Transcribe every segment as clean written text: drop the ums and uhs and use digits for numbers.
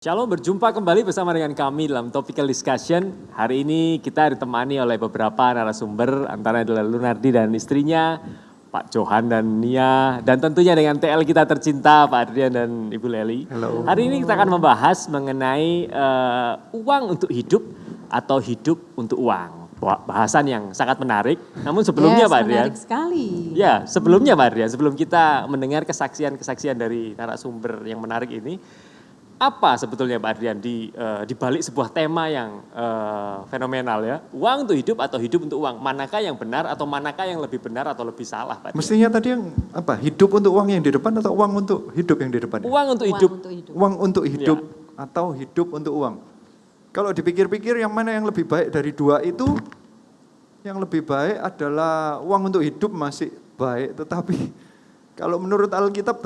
Shalom, berjumpa kembali bersama dengan kami dalam Topical Discussion. Hari ini kita ditemani oleh beberapa narasumber, antara adalah Lunardi dan istrinya, Pak Johan dan Nia, dan tentunya dengan TL kita tercinta, Pak Adrian dan Ibu Leli. Halo. Hari ini kita akan membahas mengenai uang untuk hidup atau hidup untuk uang. Bahasan yang sangat menarik, namun sebelumnya Pak Adrian. Menarik sekali. Ya, sebelumnya Pak Adrian, sebelum kita mendengar kesaksian-kesaksian dari narasumber yang menarik ini, apa sebetulnya Pak Adrian di balik sebuah tema yang fenomenal ya? Uang untuk hidup atau hidup untuk uang? Manakah yang benar atau manakah yang lebih benar atau lebih salah Pak Adrian? Mestinya tadi yang apa? Hidup untuk uang yang di depan atau uang untuk hidup yang di depan? Uang untuk hidup. Uang untuk hidup atau hidup untuk uang. Kalau dipikir-pikir yang mana yang lebih baik dari dua itu? Yang lebih baik adalah uang untuk hidup masih baik, tetapi kalau menurut Alkitab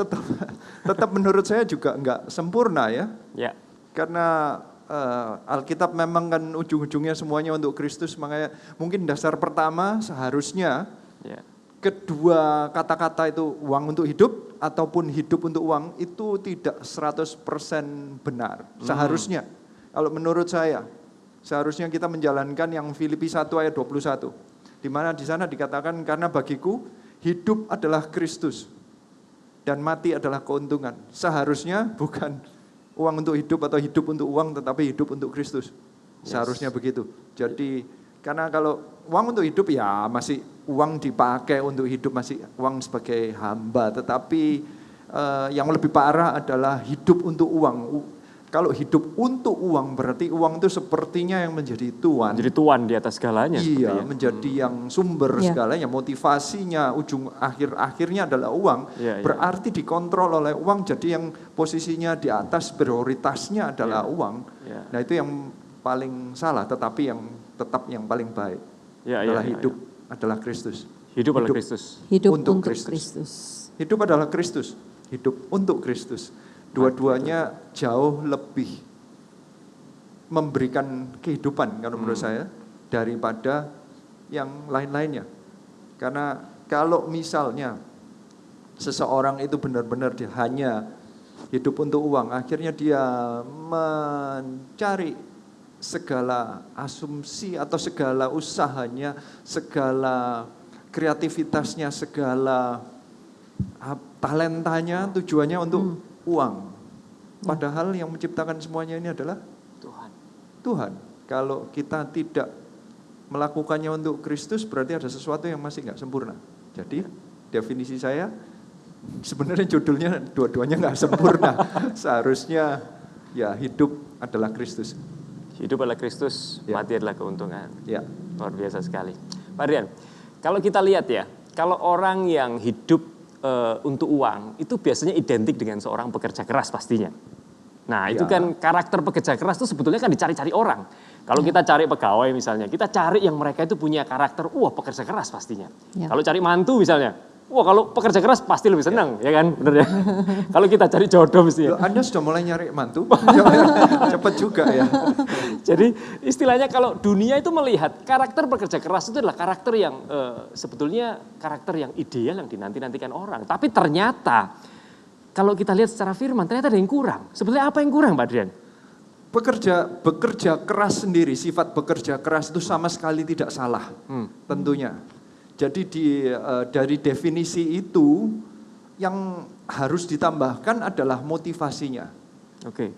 tetap menurut saya juga enggak sempurna ya. Ya. Karena Alkitab memang kan ujung-ujungnya semuanya untuk Kristus, makanya mungkin dasar pertama seharusnya kedua kata-kata itu uang untuk hidup ataupun hidup untuk uang itu tidak 100% benar. Seharusnya, kalau menurut saya, seharusnya kita menjalankan yang Filipi 1 ayat 21. Di mana di sana dikatakan karena bagiku hidup adalah Kristus dan mati adalah keuntungan. Seharusnya bukan uang untuk hidup atau hidup untuk uang, tetapi hidup untuk Kristus. Seharusnya begitu. Jadi karena kalau uang untuk hidup ya masih uang dipakai untuk hidup, masih uang sebagai hamba. Tetapi yang lebih parah adalah hidup untuk uang. Kalau hidup untuk uang berarti uang itu sepertinya yang menjadi tuan. Jadi tuan di atas segalanya. Iya, menjadi yang sumber segalanya, motivasinya, ujung akhirnya adalah uang. Berarti dikontrol oleh uang, jadi yang posisinya di atas prioritasnya adalah uang. Nah itu yang paling salah, tetapi yang tetap yang paling baik adalah hidup adalah Kristus. Hidup adalah Kristus. Hidup untuk Kristus. Hidup adalah Kristus. Hidup untuk Kristus. Dua-duanya jauh lebih memberikan kehidupan kalau menurut saya daripada yang lain-lainnya. Karena kalau misalnya seseorang itu benar-benar hanya hidup untuk uang, akhirnya dia mencari segala asumsi atau segala usahanya, segala kreativitasnya, segala talentanya, tujuannya untuk uang. Padahal yang menciptakan semuanya ini adalah Tuhan. Kalau kita tidak melakukannya untuk Kristus, berarti ada sesuatu yang masih nggak sempurna. Jadi definisi saya sebenarnya judulnya dua-duanya nggak sempurna. Seharusnya ya hidup adalah Kristus. Hidup adalah Kristus, mati adalah keuntungan. Ya. Luar biasa sekali. Pak Adrian, kalau kita lihat ya, kalau orang yang hidup untuk uang, itu biasanya identik dengan seorang pekerja keras pastinya. Nah itu kan karakter pekerja keras itu sebetulnya kan dicari-cari orang. Kalau kita cari pegawai misalnya, kita cari yang mereka itu punya karakter, pekerja keras pastinya. Kalau cari mantu misalnya, kalau pekerja keras pasti lebih senang, ya kan, bener ya. Kalau kita cari jodoh mesti. Anda sudah mulai nyari mantu, cepat juga ya. Jadi istilahnya kalau dunia itu melihat karakter pekerja keras itu adalah karakter yang sebetulnya karakter yang ideal yang dinanti-nantikan orang. Tapi ternyata kalau kita lihat secara firman ternyata ada yang kurang. Sebetulnya apa yang kurang Pak Adrian? Bekerja keras sendiri, sifat bekerja keras itu sama sekali tidak salah, tentunya. Jadi dari definisi itu yang harus ditambahkan adalah motivasinya. Oke.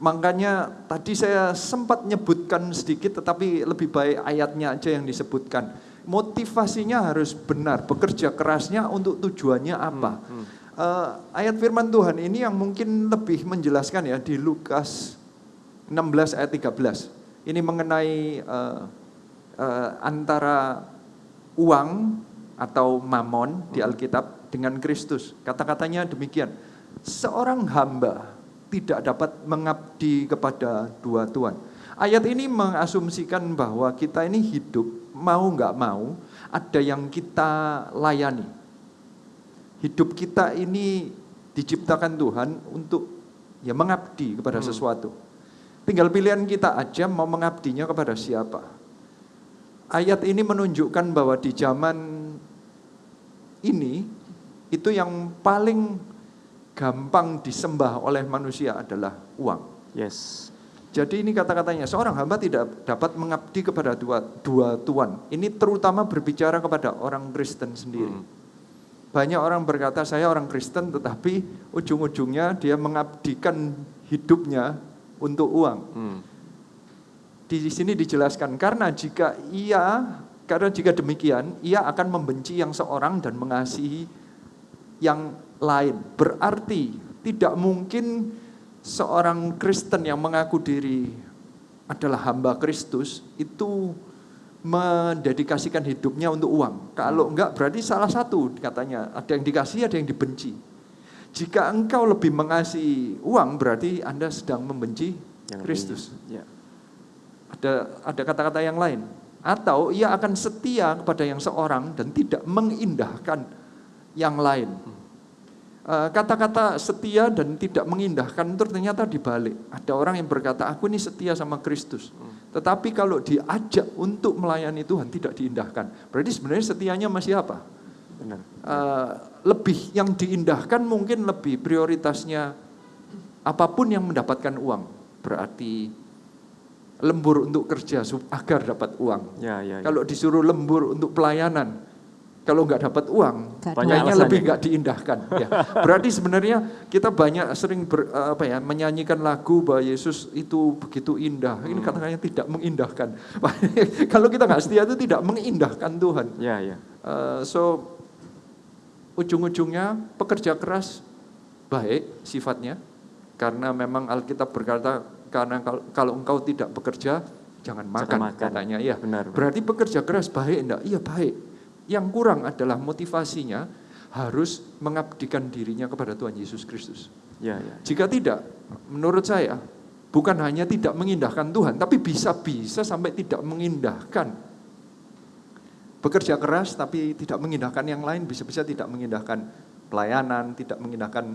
Makanya tadi saya sempat nyebutkan sedikit, tetapi lebih baik ayatnya aja yang disebutkan. Motivasinya harus benar, bekerja kerasnya untuk tujuannya apa. Ayat firman Tuhan ini yang mungkin lebih menjelaskan ya di Lukas 16 ayat 13. Ini mengenai antara uang atau mamon di Alkitab dengan Kristus. Kata-katanya demikian. Seorang hamba tidak dapat mengabdi kepada dua tuan. Ayat ini mengasumsikan bahwa kita ini hidup, mau nggak mau, ada yang kita layani. Hidup kita ini diciptakan Tuhan untuk mengabdi kepada sesuatu. Tinggal pilihan kita aja mau mengabdinya kepada siapa. Ayat ini menunjukkan bahwa di zaman ini, itu yang paling gampang disembah oleh manusia adalah uang. Yes. Jadi ini kata-katanya, seorang hamba tidak dapat mengabdi kepada dua tuan. Ini terutama berbicara kepada orang Kristen sendiri. Banyak orang berkata, saya orang Kristen, tetapi ujung-ujungnya dia mengabdikan hidupnya untuk uang. Di sini dijelaskan, karena jika demikian, ia akan membenci yang seorang dan mengasihi yang lain. Berarti tidak mungkin seorang Kristen yang mengaku diri adalah hamba Kristus itu mendedikasikan hidupnya untuk uang. Kalau enggak berarti salah satu katanya, ada yang dikasihi, ada yang dibenci. Jika engkau lebih mengasihi uang berarti Anda sedang membenci Kristus. Ya. Ada kata-kata yang lain. Atau ia akan setia kepada yang seorang dan tidak mengindahkan yang lain. Kata-kata setia dan tidak mengindahkan itu ternyata dibalik. Ada orang yang berkata, aku ini setia sama Kristus. Tetapi kalau diajak untuk melayani Tuhan tidak diindahkan. Berarti sebenarnya setianya masih apa? Benar. Lebih yang diindahkan mungkin lebih prioritasnya apapun yang mendapatkan uang. Berarti lembur untuk kerja agar dapat uang. Ya. Kalau disuruh lembur untuk pelayanan, kalau nggak dapat uang, kayaknya lebih nggak diindahkan. Ya. Berarti sebenarnya kita sering menyanyikan lagu bahwa Yesus itu begitu indah. Ini kata-katanya tidak mengindahkan. Kalau kita nggak setia itu tidak mengindahkan Tuhan. Ya. So ujung-ujungnya pekerja keras baik sifatnya, karena memang Alkitab berkata, karena kalau engkau tidak bekerja jangan makan. Katanya. Ya. Benar. Berarti pekerja keras baik enggak? Iya baik. Yang kurang adalah motivasinya harus mengabdikan dirinya kepada Tuhan Yesus Kristus. Ya. Jika tidak, menurut saya bukan hanya tidak mengindahkan Tuhan, tapi bisa-bisa sampai tidak mengindahkan. Bekerja keras tapi tidak mengindahkan yang lain, bisa-bisa tidak mengindahkan pelayanan, tidak mengindahkan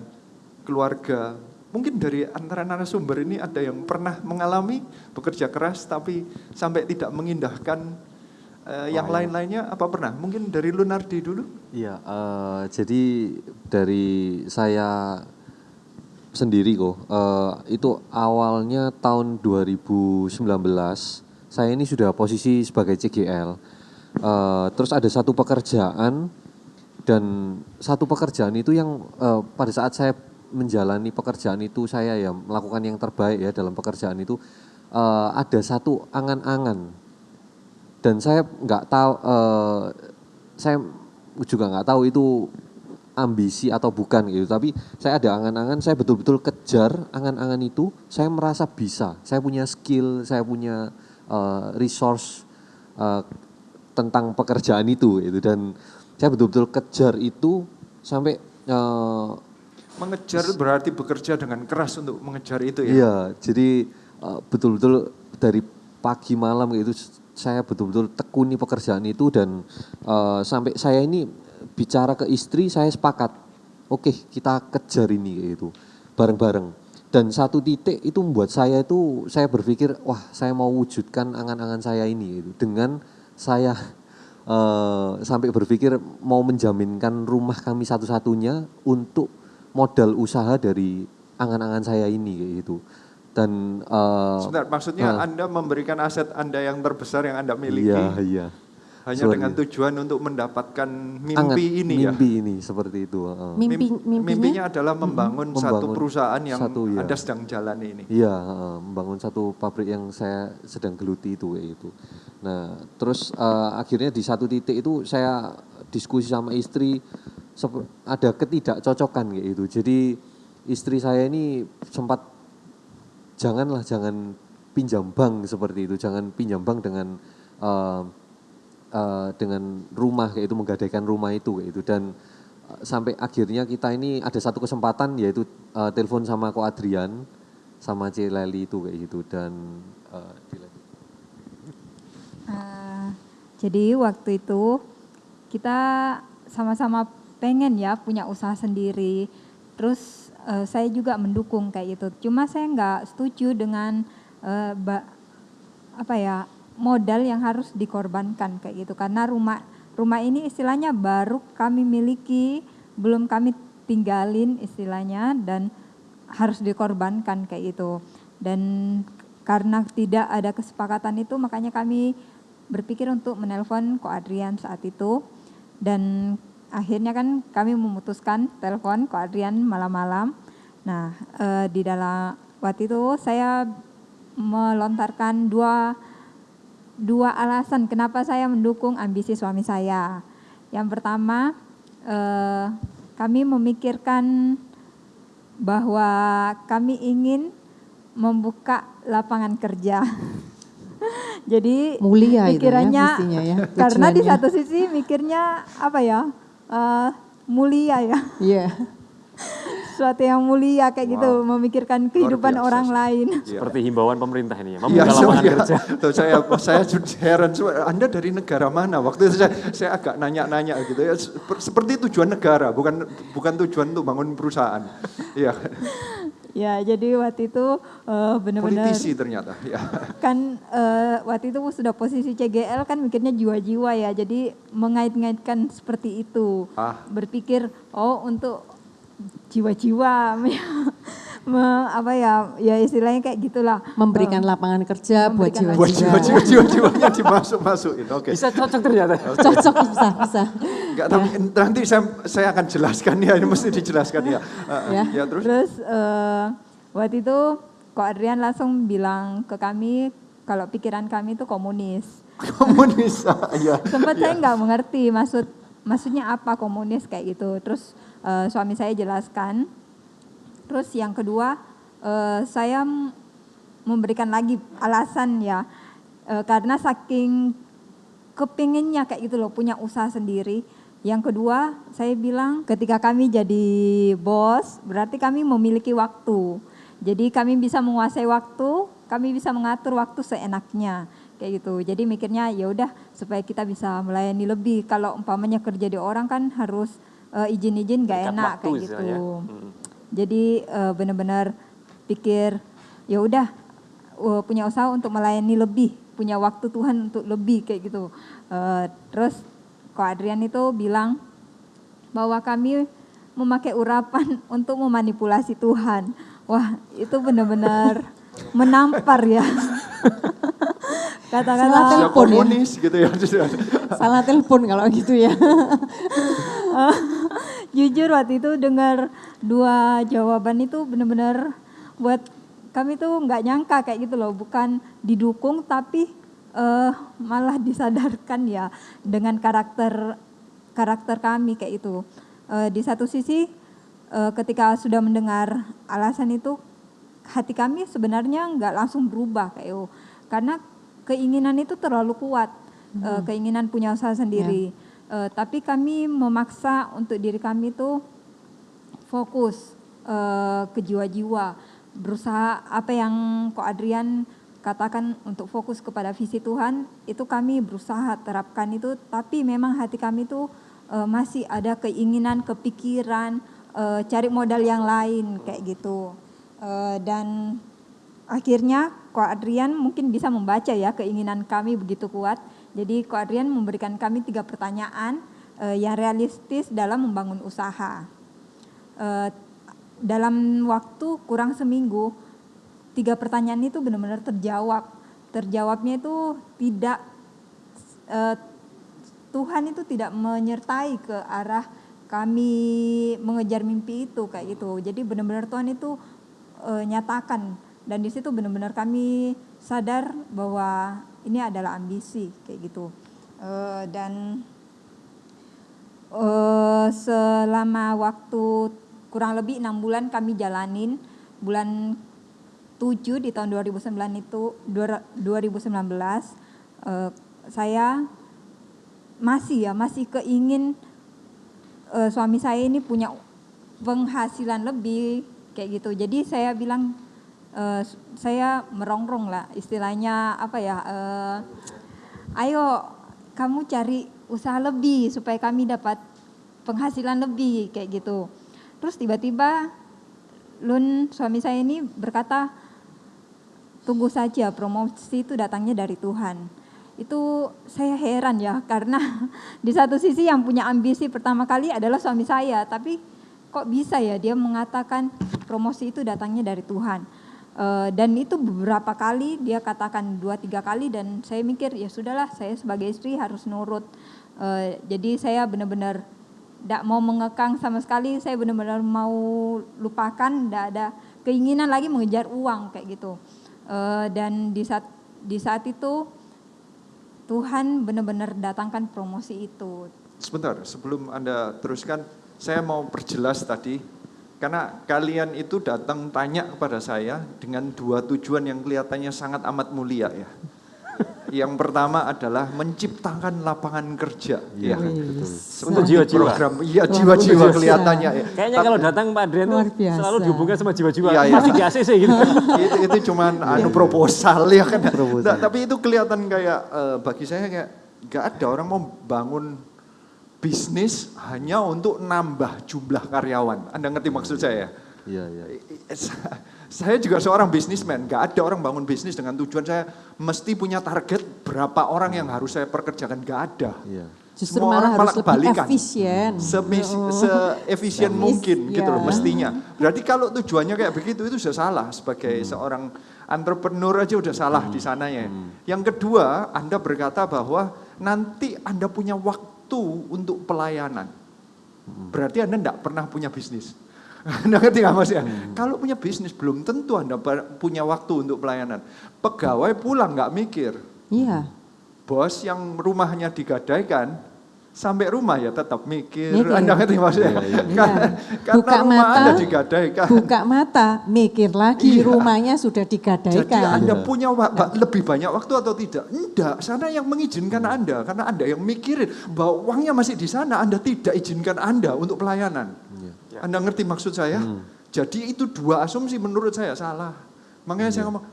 keluarga. Mungkin dari antara narasumber ini ada yang pernah mengalami bekerja keras tapi sampai tidak mengindahkan yang lain-lainnya, apa pernah? Mungkin dari Lunardi dulu? Iya, jadi dari saya sendiri itu awalnya tahun 2019, saya ini sudah posisi sebagai CGL. Terus ada satu pekerjaan, dan satu pekerjaan itu yang pada saat saya menjalani pekerjaan itu, saya ya melakukan yang terbaik ya dalam pekerjaan itu, ada satu angan-angan. Dan saya nggak tahu, saya juga nggak tahu itu ambisi atau bukan gitu. Tapi saya ada angan-angan, saya betul-betul kejar angan-angan itu. Saya merasa bisa, saya punya skill, saya punya resource tentang pekerjaan itu gitu. Dan saya betul-betul kejar itu sampai mengejar berarti bekerja dengan keras untuk mengejar itu ya? Iya, jadi betul-betul dari pagi malam gitu. Saya betul-betul tekuni pekerjaan itu, dan sampai saya ini bicara ke istri, saya sepakat, oke, kita kejar ini gitu, bareng-bareng. Dan satu titik itu membuat saya berpikir, wah saya mau wujudkan angan-angan saya ini gitu. Dengan saya sampai berpikir mau menjaminkan rumah kami satu-satunya untuk modal usaha dari angan-angan saya ini gitu. Dan sebentar, maksudnya Anda memberikan aset Anda yang terbesar yang Anda miliki, iya. hanya dengan tujuan untuk mendapatkan mimpi ini ya? Mimpi ini, seperti itu. Mimpinya adalah membangun satu perusahaan yang Anda sedang jalani ini? Iya, membangun satu pabrik yang saya sedang geluti itu. Nah, terus akhirnya di satu titik itu saya diskusi sama istri, ada ketidakcocokan kayak gitu. Jadi istri saya ini sempat, jangan pinjam bank seperti itu, jangan pinjam bank dengan rumah kayak itu, menggadaikan rumah itu kayak itu. Dan sampai akhirnya kita ini ada satu kesempatan, yaitu telepon sama Ko Adrian sama C Leli itu kayak gitu. Dan jadi waktu itu kita sama-sama pengen ya punya usaha sendiri. Terus saya juga mendukung kayak gitu. Cuma saya nggak setuju dengan modal yang harus dikorbankan kayak gitu. Karena rumah ini istilahnya baru kami miliki, belum kami tinggalin istilahnya, dan harus dikorbankan kayak gitu. Dan karena tidak ada kesepakatan itu, makanya kami berpikir untuk menelpon Ko Adrian saat itu. Dan akhirnya kan kami memutuskan telepon Ko Adrian malam-malam. Nah, di dalam waktu itu saya melontarkan dua alasan kenapa saya mendukung ambisi suami saya. Yang pertama, kami memikirkan bahwa kami ingin membuka lapangan kerja. Jadi Mulia itu ya pikirannya, mestinya ya, karena di tujuannya. satu sisi mikirnya apa ya, mulia ya, Iya. sesuatu yang mulia kayak gitu, memikirkan kehidupan biasa orang sih. lain. Seperti himbauan pemerintah ini ya, Iya, membuka lapangan kerja. Tuh, saya heran, Anda dari negara mana? Waktu itu saya agak nanya-nanya gitu ya, seperti tujuan negara, bukan tujuan untuk bangun perusahaan. Iya. Ya, jadi waktu itu benar-benar Politisi ternyata. Ya. kan waktu itu sudah posisi CGL kan mikirnya jiwa-jiwa ya, jadi mengait-ngaitkan seperti itu. Berpikir untuk jiwa-jiwa apa ya istilahnya kayak gitulah. Memberikan lapangan kerja buat Memberikan Buat jiwa-jiwa. jiwa-jiwanya dimasuk-masukin. Oke. Bisa cocok ternyata. Cocok, bisa. Enggak, tapi nanti saya akan jelaskan ya, ini mesti dijelaskan ya. Ya terus. Terus waktu itu Ko Adrian langsung bilang ke kami kalau pikiran kami itu komunis. Komunis, ya. Sempat saya nggak mengerti maksudnya apa komunis kayak gitu. Terus suami saya jelaskan. Terus yang kedua saya memberikan lagi alasan ya, karena saking kepinginnya kayak gitu loh punya usaha sendiri. Yang kedua saya bilang ketika kami jadi bos berarti kami memiliki waktu. Jadi kami bisa menguasai waktu, kami bisa mengatur waktu seenaknya kayak gitu. Jadi mikirnya ya udah supaya kita bisa melayani lebih. Kalau umpamanya kerja di orang kan harus izin-izin nggak enak kayak gitu. Jadi benar-benar pikir ya udah punya usaha untuk melayani lebih, punya waktu Tuhan untuk lebih kayak gitu. Terus Ko Adrian itu bilang bahwa kami memakai urapan untuk memanipulasi Tuhan. Wah, itu benar-benar menampar ya. Kata-kata telepon ya. Komunis gitu ya. Salah telepon kalau gitu ya. Jujur waktu itu dengar dua jawaban itu benar-benar buat kami tuh nggak nyangka kayak gitu loh, bukan didukung tapi malah disadarkan ya dengan karakter kami kayak itu. Di satu sisi ketika sudah mendengar alasan itu hati kami sebenarnya nggak langsung berubah kayak itu, karena keinginan itu terlalu kuat, keinginan punya usaha sendiri. Tapi kami memaksa untuk diri kami itu fokus ke jiwa-jiwa, berusaha apa yang Ko Adrian katakan untuk fokus kepada visi Tuhan, itu kami berusaha terapkan itu, tapi memang hati kami itu masih ada keinginan, kepikiran, cari modal yang lain kayak gitu. Dan akhirnya Ko Adrian mungkin bisa membaca ya keinginan kami begitu kuat. Jadi Ko Adrian memberikan kami 3 pertanyaan yang realistis dalam membangun usaha. Dalam waktu kurang seminggu, 3 pertanyaan itu benar-benar terjawab. Terjawabnya itu tidak, Tuhan itu tidak menyertai ke arah kami mengejar mimpi itu kayak gitu. Jadi benar-benar Tuhan itu nyatakan, dan di situ benar-benar kami sadar bahwa ini adalah ambisi kayak gitu. Dan selama waktu kurang lebih 6 bulan kami jalanin. Bulan 7 di tahun 2019 saya masih keingin suami saya ini punya penghasilan lebih kayak gitu. Jadi saya bilang saya merongrong lah istilahnya apa ya, ayo kamu cari usaha lebih supaya kami dapat penghasilan lebih kayak gitu. Terus tiba-tiba Lun suami saya ini berkata, tunggu saja, promosi itu datangnya dari Tuhan. Itu saya heran ya, karena di satu sisi yang punya ambisi pertama kali adalah suami saya, tapi kok bisa ya dia mengatakan promosi itu datangnya dari Tuhan. Dan itu beberapa kali dia katakan 2-3 kali dan saya mikir ya sudahlah, saya sebagai istri harus nurut. Jadi saya benar-benar tidak mau mengekang sama sekali, saya benar-benar mau lupakan, tidak ada keinginan lagi mengejar uang kayak gitu. Dan di saat itu Tuhan benar-benar datangkan promosi itu. Sebentar, sebelum Anda teruskan, saya mau perjelas tadi. Karena kalian itu datang tanya kepada saya dengan 2 tujuan yang kelihatannya sangat amat mulia ya. Yang pertama adalah menciptakan lapangan kerja. Iya, Ya. betul. Untuk jiwa-jiwa. Program, iya jiwa-jiwa kelihatannya ya. Kayaknya kalau datang Pak Adrian Luar tuh biasa. selalu dihubungkan sama jiwa-jiwa. Iya, iya. Masih di ACC gitu. itu cuman proposal ya kan. Proposal. Nah, tapi itu kelihatan kayak bagi saya kayak gak ada orang mau bangun bisnis hanya untuk nambah jumlah karyawan. Anda ngerti maksud saya? Iya, iya. Saya juga seorang bisnismen, gak ada orang bangun bisnis dengan tujuan saya mesti punya target berapa orang yang harus saya perkerjakan, gak ada. Iya. Justru Semua malah orang harus lebih kebalikan. efisien. Se-efisien mungkin gitu loh Iya. mestinya. Berarti kalau tujuannya kayak begitu itu sudah salah. Sebagai seorang entrepreneur aja udah salah di sananya. Yang kedua, Anda berkata bahwa nanti Anda punya waktu untuk pelayanan. Berarti Anda enggak pernah punya bisnis. Anda ngerti gak maksudnya? Kalau punya bisnis belum tentu Anda punya waktu untuk pelayanan. Pegawai pulang gak mikir. Iya. Bos yang rumahnya digadaikan, sampai rumah ya tetap mikir. Mikir. Anda ngerti maksudnya? Karena Buka rumah mata, Anda digadaikan. buka mata, mikir lagi Iya. rumahnya sudah Jadi digadaikan. Anda punya lebih banyak waktu atau tidak? Enggak, sana yang mengizinkan Anda. Karena Anda yang mikirin bahwa uangnya masih di sana, Anda tidak izinkan Anda untuk pelayanan. Anda ngerti maksud saya? Jadi itu 2 asumsi menurut saya salah. Makanya saya ngomong,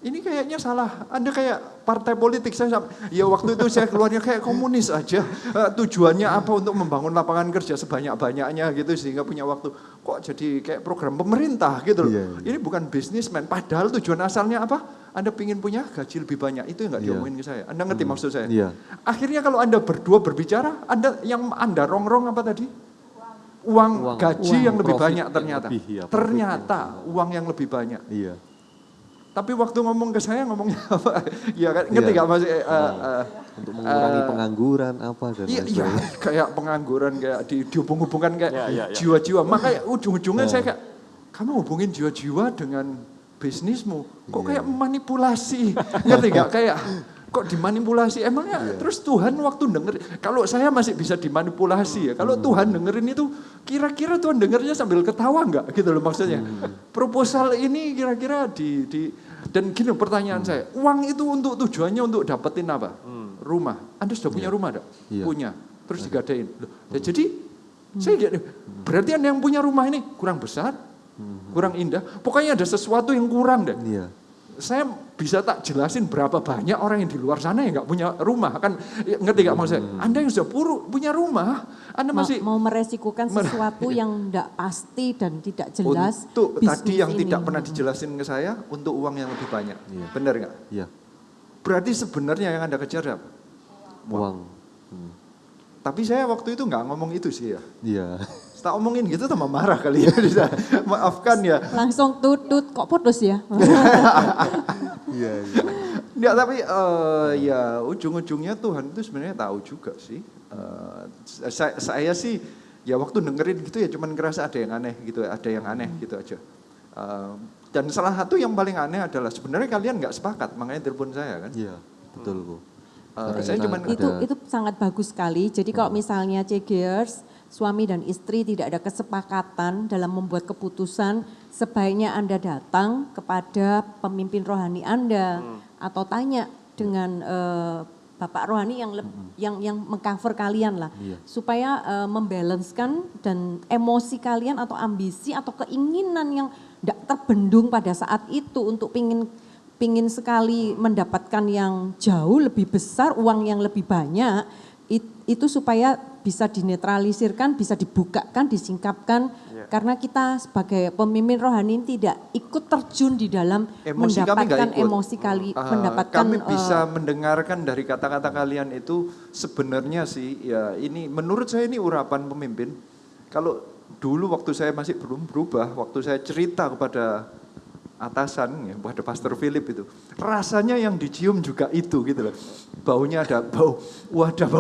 ini kayaknya salah. Anda kayak partai politik saya. Ya waktu itu saya keluarnya kayak komunis aja. Tujuannya apa untuk membangun lapangan kerja sebanyak-banyaknya gitu sehingga punya waktu. Kok jadi kayak program pemerintah gitu loh. Ini bukan bisnismen. Padahal tujuan asalnya apa? Anda pingin punya gaji lebih banyak. Itu yang nggak diomongin ke saya. Anda ngerti maksud saya? Iya. Akhirnya kalau Anda berdua berbicara, Anda rongrong apa tadi? Uang gaji yang lebih Profit banyak ternyata. yang lebih, ya, profit Ternyata uang yang lebih banyak. Iya. Tapi waktu ngomong ke saya ngomongnya apa? Ya kan, ngerti Iya. gak Mas? Untuk mengurangi pengangguran apa dan Iya, lain iya, sebagainya. kayak pengangguran, kayak dihubung-hubungkan kayak Iya. jiwa-jiwa. Makanya ujung-ujungnya saya kayak, kamu hubungin jiwa-jiwa dengan bisnismu. Kok kayak manipulasi, ngerti gak? Kayak, kok dimanipulasi? Emangnya terus Tuhan waktu denger, kalau saya masih bisa dimanipulasi ya. Kalau Tuhan dengerin itu, kira-kira Tuhan dengernya sambil ketawa enggak? Gitu loh maksudnya. Proposal ini kira-kira dan gini pertanyaan saya, uang itu untuk tujuannya untuk dapetin apa? Rumah. Anda sudah punya rumah enggak? Iya. Punya. Terus digadein. Loh, ya jadi saya berarti Anda yang punya rumah ini kurang besar, kurang indah. Pokoknya ada sesuatu yang kurang deh. Iya. Saya bisa tak jelasin berapa banyak orang yang di luar sana yang nggak punya rumah kan, ngerti nggak maksud saya? Anda yang sudah punya rumah, Anda masih mau meresikukan sesuatu yang tidak pasti dan tidak jelas. untuk bisnis tadi yang ini. tidak pernah dijelasin ke saya untuk uang yang lebih banyak, Iya. benar nggak? Iya. Berarti sebenarnya yang Anda kejar apa? Uang. Tapi saya waktu itu nggak ngomong itu sih ya. Iya. Setelah omongin gitu tambah marah kali ya. Maafkan ya. Langsung tutut, kok putus ya? Iya. Ya tapi ya ujung-ujungnya Tuhan itu sebenarnya tahu juga sih. Saya sih ya waktu dengerin gitu ya cuman ngerasa ada yang aneh gitu, ada yang aneh gitu aja. Dan salah satu yang paling aneh adalah sebenarnya kalian nggak sepakat, makanya telepon saya kan. Iya, betul Bu. Saya cuman Itu sangat bagus sekali. Jadi kalau misalnya CGers, suami dan istri tidak ada kesepakatan dalam membuat keputusan, sebaiknya Anda datang kepada pemimpin rohani Anda atau tanya dengan Bapak rohani yang mengcover kalian lah, supaya membalancekan dan emosi kalian atau ambisi atau keinginan yang tidak terbendung pada saat itu untuk pingin sekali mendapatkan yang jauh lebih besar, uang yang lebih banyak, itu supaya bisa dinetralisirkan, bisa dibukakan, disingkapkan, karena kita sebagai pemimpin rohani tidak ikut terjun di dalam emosi kami nggak ikut. mendapatkan kami bisa mendengarkan dari kata-kata kalian itu sebenarnya sih ya ini menurut saya ini urapan pemimpin. Kalau dulu waktu saya masih belum berubah, waktu saya cerita kepada atasan ya, pada Pastor Philip itu. Rasanya yang dicium juga itu gitu loh. Baunya ada bau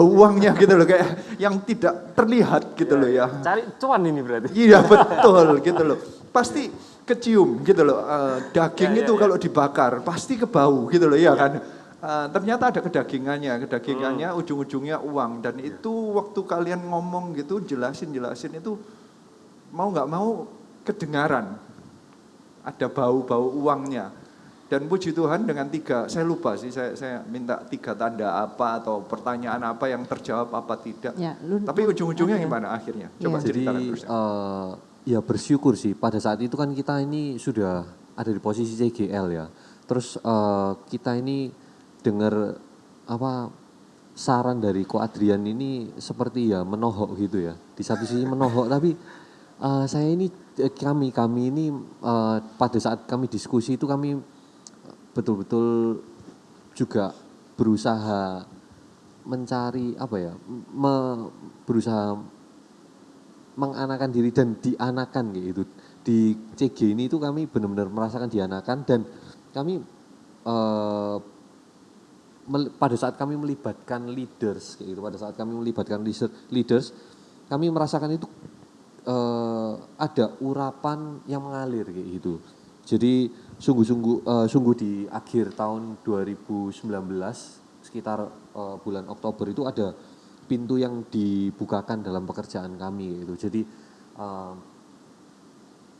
uangnya gitu loh, kayak yang tidak terlihat gitu loh ya. Cari cuan ini berarti. Iya betul gitu loh. Pasti kecium gitu loh. Daging itu kalau dibakar pasti kebau gitu loh ya kan. Ternyata ada kedagingannya ujung-ujungnya uang, dan itu waktu kalian ngomong gitu jelasin itu mau nggak mau kedengaran ada bau uangnya. Dan puji Tuhan dengan 3, saya lupa sih, saya minta 3 tanda apa atau pertanyaan apa yang terjawab apa tidak. Ya, tapi ujung-ujungnya gimana akhirnya? Coba ceritakan terus. Ya bersyukur sih, pada saat itu kan kita ini sudah ada di posisi CGL ya. Terus kita ini dengar saran dari Ko Adrian ini seperti ya menohok gitu ya. Di satu sisi menohok, tapi saya ini kami ini pada saat kami diskusi itu kami betul-betul juga berusaha mencari berusaha menganakan diri dan dianakan gitu. Di CG ini itu kami benar-benar merasakan dianakan, dan kami pada saat kami melibatkan leaders kayak gitu, pada saat kami melibatkan leaders, kami merasakan itu ada urapan yang mengalir kayak gitu. Jadi sungguh di akhir tahun 2019 sekitar bulan Oktober itu ada pintu yang dibukakan dalam pekerjaan kami gitu. Jadi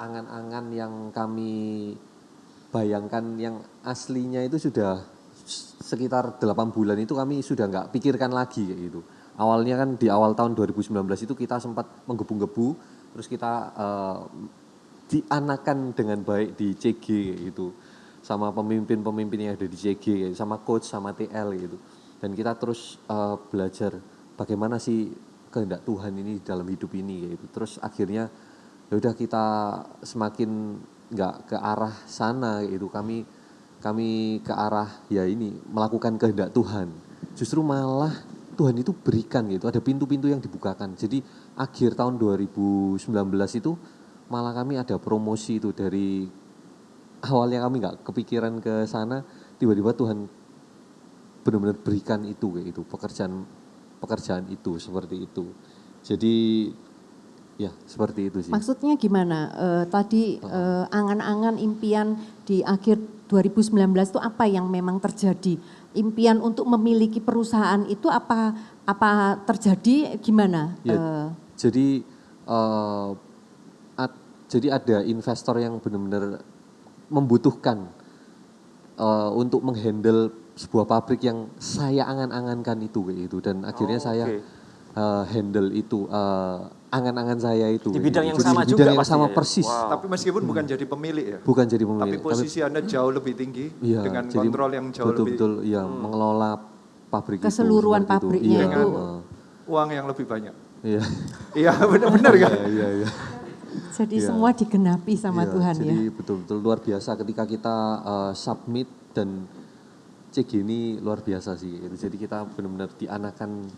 angan-angan yang kami bayangkan yang aslinya itu sudah sekitar 8 bulan itu kami sudah nggak pikirkan lagi kayak gitu. Awalnya kan di awal tahun 2019 itu kita sempat menggebu-gebu, terus kita dianakan dengan baik di CG gitu, sama pemimpin-pemimpin yang ada di CG gitu, sama coach, sama TL gitu. Dan kita terus belajar bagaimana sih kehendak Tuhan ini dalam hidup ini gitu. Terus akhirnya ya udah kita semakin nggak ke arah sana gitu. Kami ke arah ya ini melakukan kehendak Tuhan. Justru malah Tuhan itu berikan gitu, ada pintu-pintu yang dibukakan. Jadi akhir tahun 2019 itu malah kami ada promosi itu, dari awalnya kami nggak kepikiran ke sana, tiba-tiba Tuhan benar-benar berikan itu kayak itu, pekerjaan itu seperti itu. Jadi ya seperti itu sih. Maksudnya gimana? Tadi angan-angan impian di akhir 2019 itu apa yang memang terjadi? Impian untuk memiliki perusahaan itu apa terjadi gimana? Ya, jadi ada investor yang benar-benar membutuhkan untuk menghandle sebuah pabrik yang saya angan-angankan itu kayak itu, dan akhirnya saya handle itu angan-angan saya itu. Di bidang yang jadi, sama di juga bidang yang sama ya? persis. Wow. Tapi meskipun bukan jadi pemilik ya. Bukan jadi pemilik. Tapi posisi Anda jauh lebih tinggi ya, dengan kontrol yang jauh betul-betul, lebih. ya, mengelola pabrik keseluruhan itu. pabriknya Iya, itu. Uang yang lebih banyak. Iya. Iya benar kan? Iya. Jadi semua digenapi sama Tuhan ya. Jadi betul-betul luar biasa ketika kita submit, dan CG ini luar biasa sih. Jadi kita benar-benar dianakan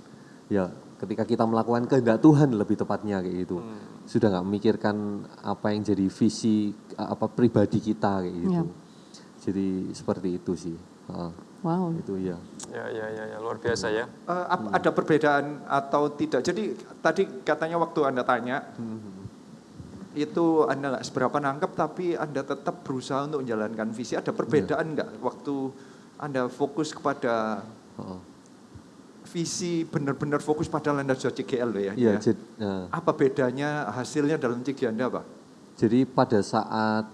ya ketika kita melakukan kehendak Tuhan lebih tepatnya kayak gitu. Sudah nggak memikirkan apa yang jadi visi pribadi kita kayak gitu. Jadi seperti itu sih. Wow. Itu ya. Ya, luar biasa ya. Ada perbedaan atau tidak? Jadi tadi katanya waktu Anda tanya, itu Anda nggak seberapa nangkep, tapi Anda tetap berusaha untuk menjalankan visi. Ada perbedaan nggak waktu Anda fokus kepada visi, benar-benar fokus pada landas CGL loh ya? Iya. Apa bedanya hasilnya dalam CG Anda, Pak? Jadi pada saat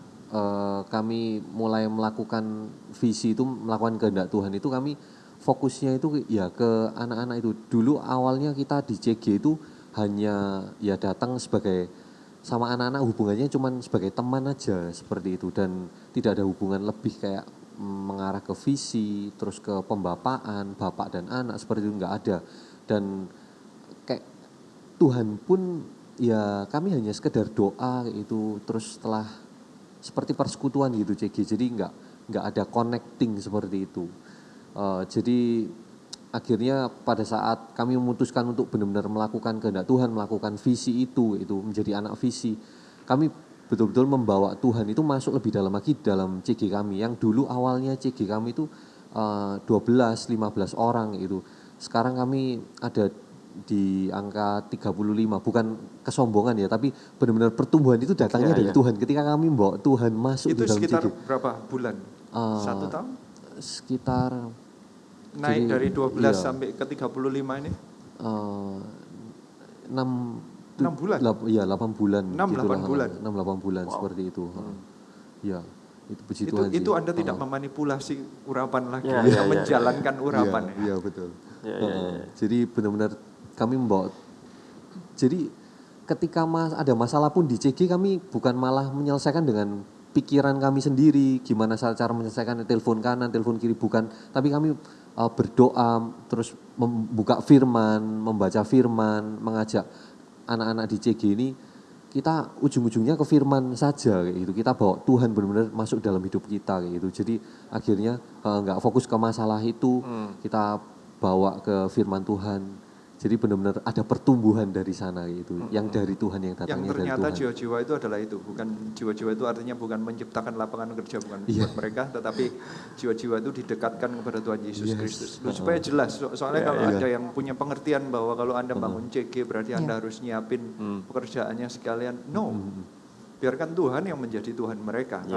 kami mulai melakukan visi itu, melakukan kehendak Tuhan itu, kami fokusnya itu ya ke anak-anak itu. Dulu awalnya kita di CG itu hanya ya datang sebagai sama anak-anak, hubungannya cuman sebagai teman aja seperti itu, dan tidak ada hubungan lebih kayak mengarah ke visi, terus ke pembapaan, bapak dan anak, seperti itu nggak ada. Dan kayak Tuhan pun ya kami hanya sekedar doa itu, terus setelah seperti persekutuan gitu CG, jadi nggak ada connecting seperti itu. Jadi akhirnya pada saat kami memutuskan untuk benar-benar melakukan kehendak Tuhan, melakukan visi itu menjadi anak visi, kami betul-betul membawa Tuhan itu masuk lebih dalam lagi dalam CG kami. Yang dulu awalnya CG kami itu 12-15 orang itu. Sekarang kami ada di angka 35, bukan kesombongan ya, tapi benar-benar pertumbuhan itu datangnya dari Tuhan. Ketika kami membawa Tuhan masuk itu di dalam sekitar CG. berapa bulan? 1 tahun? Sekitar Naik jadi, dari 12 iya, sampai ke 35 ini? 6 bulan? Iya 8 bulan. 6-8 bulan? 6-8 bulan seperti itu. Ya, itu puji Tuhan Itu sih. Anda tidak memanipulasi urapan lagi, Ya, menjalankan urapan. Iya betul. Ya. Jadi benar-benar kami membawa, jadi ketika ada masalah pun di CG kami bukan malah menyelesaikan dengan pikiran kami sendiri, gimana cara menyelesaikan, telepon kanan, telepon kiri, bukan. Tapi kami berdoa, terus membuka firman, membaca firman, mengajak anak-anak di CG ini, kita ujung-ujungnya ke firman saja kayak gitu. Kita bawa Tuhan benar-benar masuk dalam hidup kita kayak gitu. Jadi akhirnya nggak fokus ke masalah itu, kita bawa ke firman Tuhan. Jadi benar-benar ada pertumbuhan dari sana gitu, yang dari Tuhan, yang datangnya dari Tuhan. Yang ternyata jiwa-jiwa itu adalah itu, bukan jiwa-jiwa itu artinya bukan menciptakan lapangan kerja, bukan buat mereka, tetapi jiwa-jiwa itu didekatkan kepada Tuhan Yesus Kristus. Supaya jelas, soalnya kalau ada yang punya pengertian bahwa kalau Anda bangun CG berarti Anda harus nyiapin pekerjaannya sekalian. No, biarkan Tuhan yang menjadi Tuhan mereka.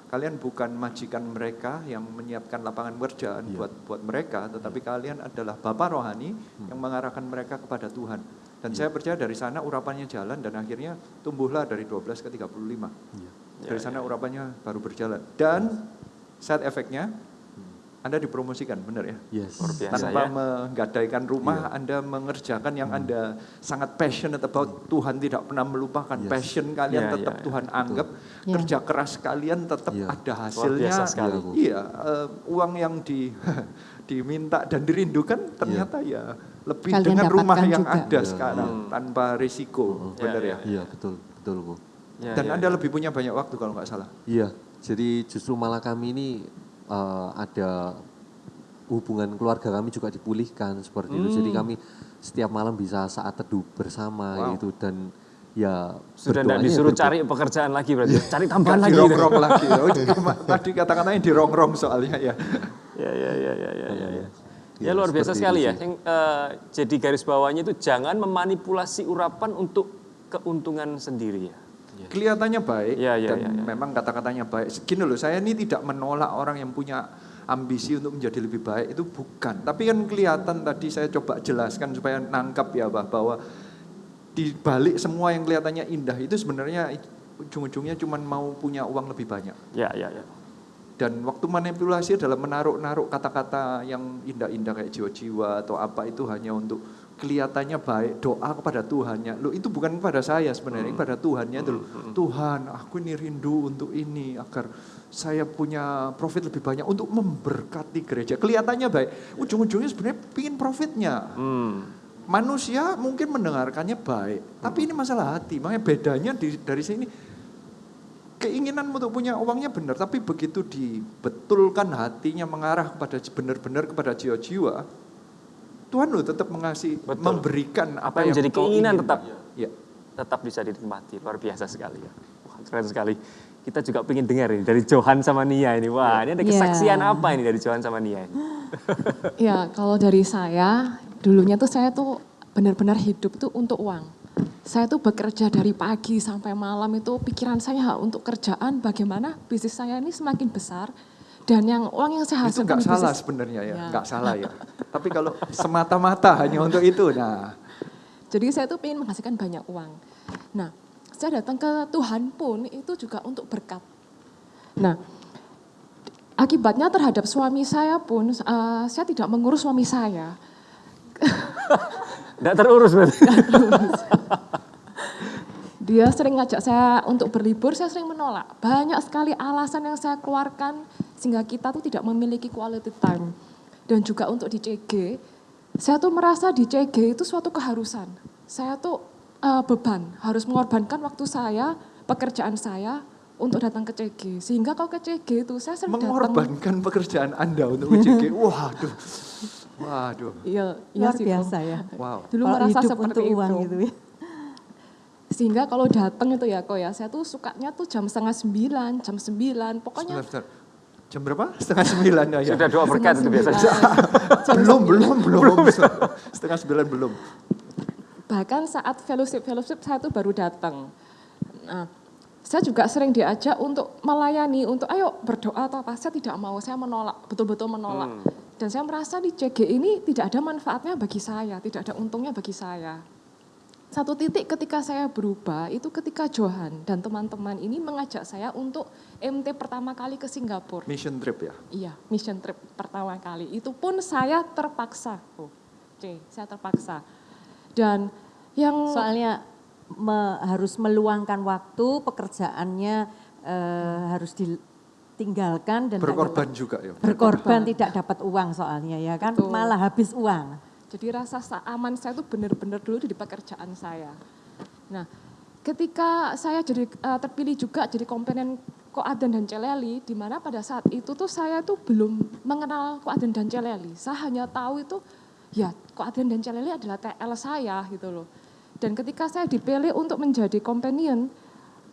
Kalian bukan majikan mereka yang menyiapkan lapangan pekerjaan buat mereka, tetapi kalian adalah Bapa rohani yang mengarahkan mereka kepada Tuhan. Dan saya percaya dari sana urapannya jalan dan akhirnya tumbuhlah dari 12 ke 35. Dari sana urapannya baru berjalan. Dan side efeknya Anda dipromosikan, benar ya? Yes. Tanpa menggadaikan rumah, Anda mengerjakan yang Anda sangat passionate about. Tuhan tidak pernah melupakan passion kalian, tetap Tuhan anggap. Kerja keras kalian tetap ada hasilnya. Iya, uang yang diminta dan dirindukan ternyata lebih Kalian dengan rumah dapatkan yang juga. ada sekarang tanpa risiko, benar ya? Iya betul Bu. Dan Anda lebih punya banyak waktu kalau nggak salah. Iya, jadi justru malah kami ini ada hubungan keluarga kami juga dipulihkan seperti itu. Jadi kami setiap malam bisa saat teduh bersama gitu, dan ya sudah tidak disuruh cari pekerjaan lagi berarti, cari tambahan lagi. Dirongrong lagi. Tadi kata-katanya dirongrong soalnya ya. Ya luar biasa sekali ya. Yang jadi garis bawahnya itu jangan memanipulasi urapan untuk keuntungan sendiri ya. Kelihatannya baik dan memang kata-katanya baik. Gini loh, saya ini tidak menolak orang yang punya ambisi untuk menjadi lebih baik, itu bukan. Tapi kan kelihatan tadi saya coba jelaskan supaya nangkap ya bahwa di balik semua yang kelihatannya indah itu sebenarnya ujung-ujungnya cuma mau punya uang lebih banyak. Ya. Dan waktu manipulasi adalah menaruh kata-kata yang indah-indah kayak jiwa-jiwa atau apa itu hanya untuk kelihatannya baik, doa kepada Tuhannya. Loh itu bukan kepada saya sebenarnya, kepada Tuhannya itu. Tuhan, aku ini rindu untuk ini agar saya punya profit lebih banyak untuk memberkati gereja. Kelihatannya baik, ujung-ujungnya sebenarnya pingin profitnya. Manusia mungkin mendengarkannya baik, tapi ini masalah hati. Makanya bedanya dari sini, keinginan untuk punya uangnya benar, tapi begitu dibetulkan hatinya mengarah kepada benar-benar kepada jiwa-jiwa, Tuhan loh tetap memberikan apa yang menjadi keinginan tetap bisa dinikmati. Luar biasa sekali ya. Wah, keren sekali. Kita juga pengen dengar ini dari Johan sama Nia ini. Wah, ini ada kesaksian apa ini dari Johan sama Nia ini? Ya, kalau dari saya, dulunya tuh saya tuh benar-benar hidup tuh untuk uang. Saya tuh bekerja dari pagi sampai malam itu pikiran saya untuk kerjaan, bagaimana bisnis saya ini semakin besar. Dan uang yang saya hasilkan itu nggak salah sebenarnya nggak salah ya. Tapi kalau semata-mata hanya untuk itu, nah. Jadi saya tuh ingin menghasilkan banyak uang. Nah, saya datang ke Tuhan pun itu juga untuk berkat. Nah, akibatnya terhadap suami saya pun, saya tidak mengurus suami saya. Tidak terurus berarti. Dia sering ngajak saya untuk berlibur, saya sering menolak. Banyak sekali alasan yang saya keluarkan sehingga kita tuh tidak memiliki quality time. Dan juga untuk di CG, saya tuh merasa di CG itu suatu keharusan. Saya tuh beban, harus mengorbankan waktu saya, pekerjaan saya untuk datang ke CG. Sehingga kalau ke CG itu saya sering mengorbankan pekerjaan Anda untuk ke CG. Waduh. Iya, luar biasa ya. Wow. Dulu merasa seperti untuk itu. Uang gitu ya. Sehingga kalau datang itu ya kok ya, saya tuh sukanya tuh jam 8:30, jam 9, pokoknya. Sebentar. Jam berapa? 8:30 ya. Sudah doa berkat itu biasanya. belum. 8:30 belum. Bahkan saat fellowship saya tuh baru datang. Nah, saya juga sering diajak untuk melayani, untuk ayo berdoa atau apa. Saya tidak mau, saya menolak, betul-betul menolak. Dan saya merasa di CG ini tidak ada manfaatnya bagi saya, tidak ada untungnya bagi saya. Satu titik ketika saya berubah, itu ketika Johan dan teman-teman ini mengajak saya untuk MT pertama kali ke Singapura. Mission trip ya? Iya, mission trip pertama kali. Itu pun saya terpaksa. Saya terpaksa. Dan yang soalnya harus meluangkan waktu, pekerjaannya harus ditinggalkan dan berkorban juga ya. Berkorban tidak dapat uang soalnya ya kan, betul. Malah habis uang. Jadi rasa aman saya itu benar-benar dulu di pekerjaan saya. Nah, ketika saya jadi terpilih juga jadi komponen Ko Aden dan Celeli, di mana pada saat itu tuh saya tuh belum mengenal Ko Aden dan Celeli. Saya hanya tahu itu ya Ko Aden dan Celeli adalah TL saya gitu loh. Dan ketika saya dipilih untuk menjadi companion,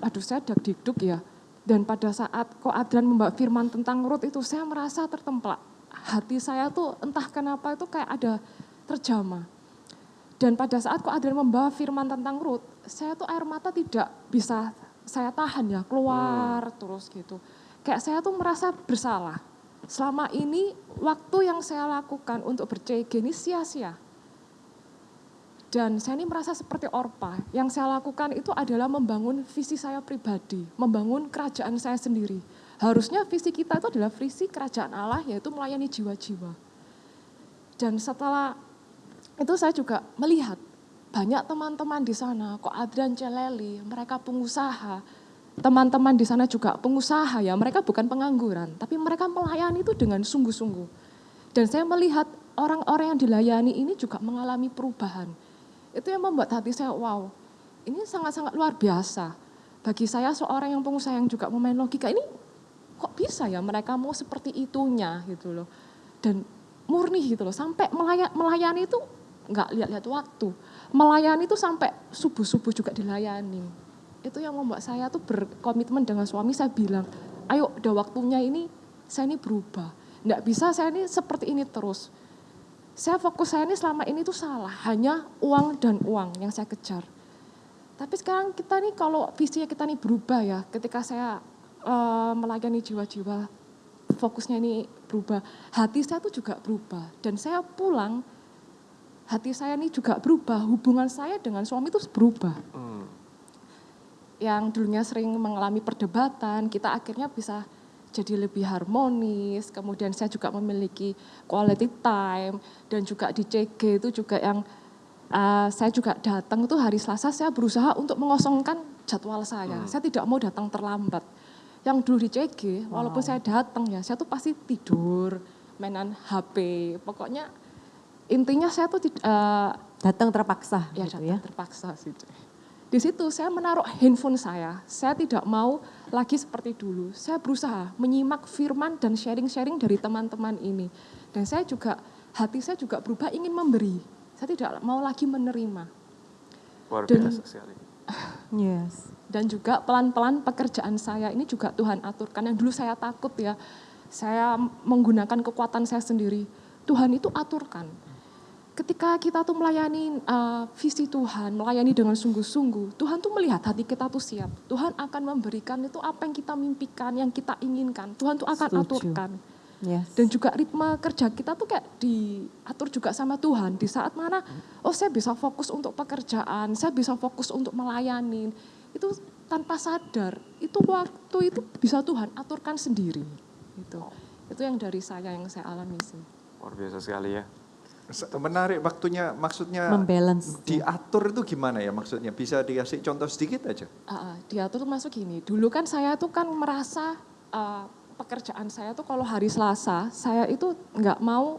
aduh saya dagdikduk ya. Dan pada saat Ko Adrian membawa firman tentang Rut itu saya merasa tertemplak. Hati saya tuh entah kenapa itu kayak ada terjamah. Dan pada saat Ko Adrian membawa firman tentang Rut, saya tuh air mata tidak bisa saya tahan ya, keluar terus gitu. Kayak saya tuh merasa bersalah. Selama ini waktu yang saya lakukan untuk ber-CG ini sia-sia. Dan saya ini merasa seperti Orpa, yang saya lakukan itu adalah membangun visi saya pribadi, membangun kerajaan saya sendiri. Harusnya visi kita itu adalah visi kerajaan Allah, yaitu melayani jiwa-jiwa. Dan setelah itu saya juga melihat banyak teman-teman di sana, Ko Adrian Celeli, mereka pengusaha. Teman-teman di sana juga pengusaha ya, mereka bukan pengangguran, tapi mereka melayani itu dengan sungguh-sungguh. Dan saya melihat orang-orang yang dilayani ini juga mengalami perubahan. Itu yang membuat hati saya, wow, ini sangat-sangat luar biasa. Bagi saya seorang yang pengusaha yang juga memain logika, ini kok bisa ya mereka mau seperti itunya gitu loh. Dan murni gitu loh, sampai melayani itu nggak lihat-lihat waktu. Melayani itu sampai subuh-subuh juga dilayani. Itu yang membuat saya tuh berkomitmen dengan suami, saya bilang, ayo udah waktunya ini, saya ini berubah. Nggak bisa saya ini seperti ini terus. Saya fokus saya ini selama ini tuh salah, hanya uang dan uang yang saya kejar. Tapi sekarang kita nih kalau visinya kita nih berubah ya, ketika saya melayani jiwa-jiwa, fokusnya ini berubah, hati saya tuh juga berubah. Dan saya pulang, hati saya ini juga berubah, hubungan saya dengan suami itu berubah. Yang dulunya sering mengalami perdebatan, kita akhirnya bisa jadi lebih harmonis. Kemudian saya juga memiliki quality time, dan juga di CG itu juga yang saya juga datang itu hari Selasa, saya berusaha untuk mengosongkan jadwal saya. Saya tidak mau datang terlambat. Yang dulu di CG, walaupun saya datang ya, saya tuh pasti tidur, mainan HP. Pokoknya intinya saya tuh datang terpaksa ya, gitu datang ya. terpaksa sih. Di situ saya menaruh handphone saya tidak mau lagi seperti dulu. Saya berusaha menyimak firman dan sharing-sharing dari teman-teman ini. Dan saya juga, hati saya juga berubah ingin memberi. Saya tidak mau lagi menerima. Luar biasa sekali. Yes. Dan juga pelan-pelan pekerjaan saya ini juga Tuhan aturkan. Yang dulu saya takut ya, saya menggunakan kekuatan saya sendiri. Tuhan itu aturkan. Ketika kita tuh melayani visi Tuhan, melayani dengan sungguh-sungguh, Tuhan tuh melihat hati kita tuh siap. Tuhan akan memberikan itu apa yang kita mimpikan, yang kita inginkan. Tuhan tuh akan aturkan. Yes. Dan juga ritme kerja kita tuh kayak diatur juga sama Tuhan. Di saat mana, oh saya bisa fokus untuk pekerjaan, saya bisa fokus untuk melayani. Itu tanpa sadar, itu waktu itu bisa Tuhan aturkan sendiri. Itu yang dari saya yang saya alami sih. Luar biasa sekali ya. Menarik waktunya, maksudnya membalance. Diatur itu gimana ya maksudnya? Bisa dikasih contoh sedikit aja? Diatur masuk gini, dulu kan saya tuh kan merasa pekerjaan saya tuh kalau hari Selasa, saya itu nggak mau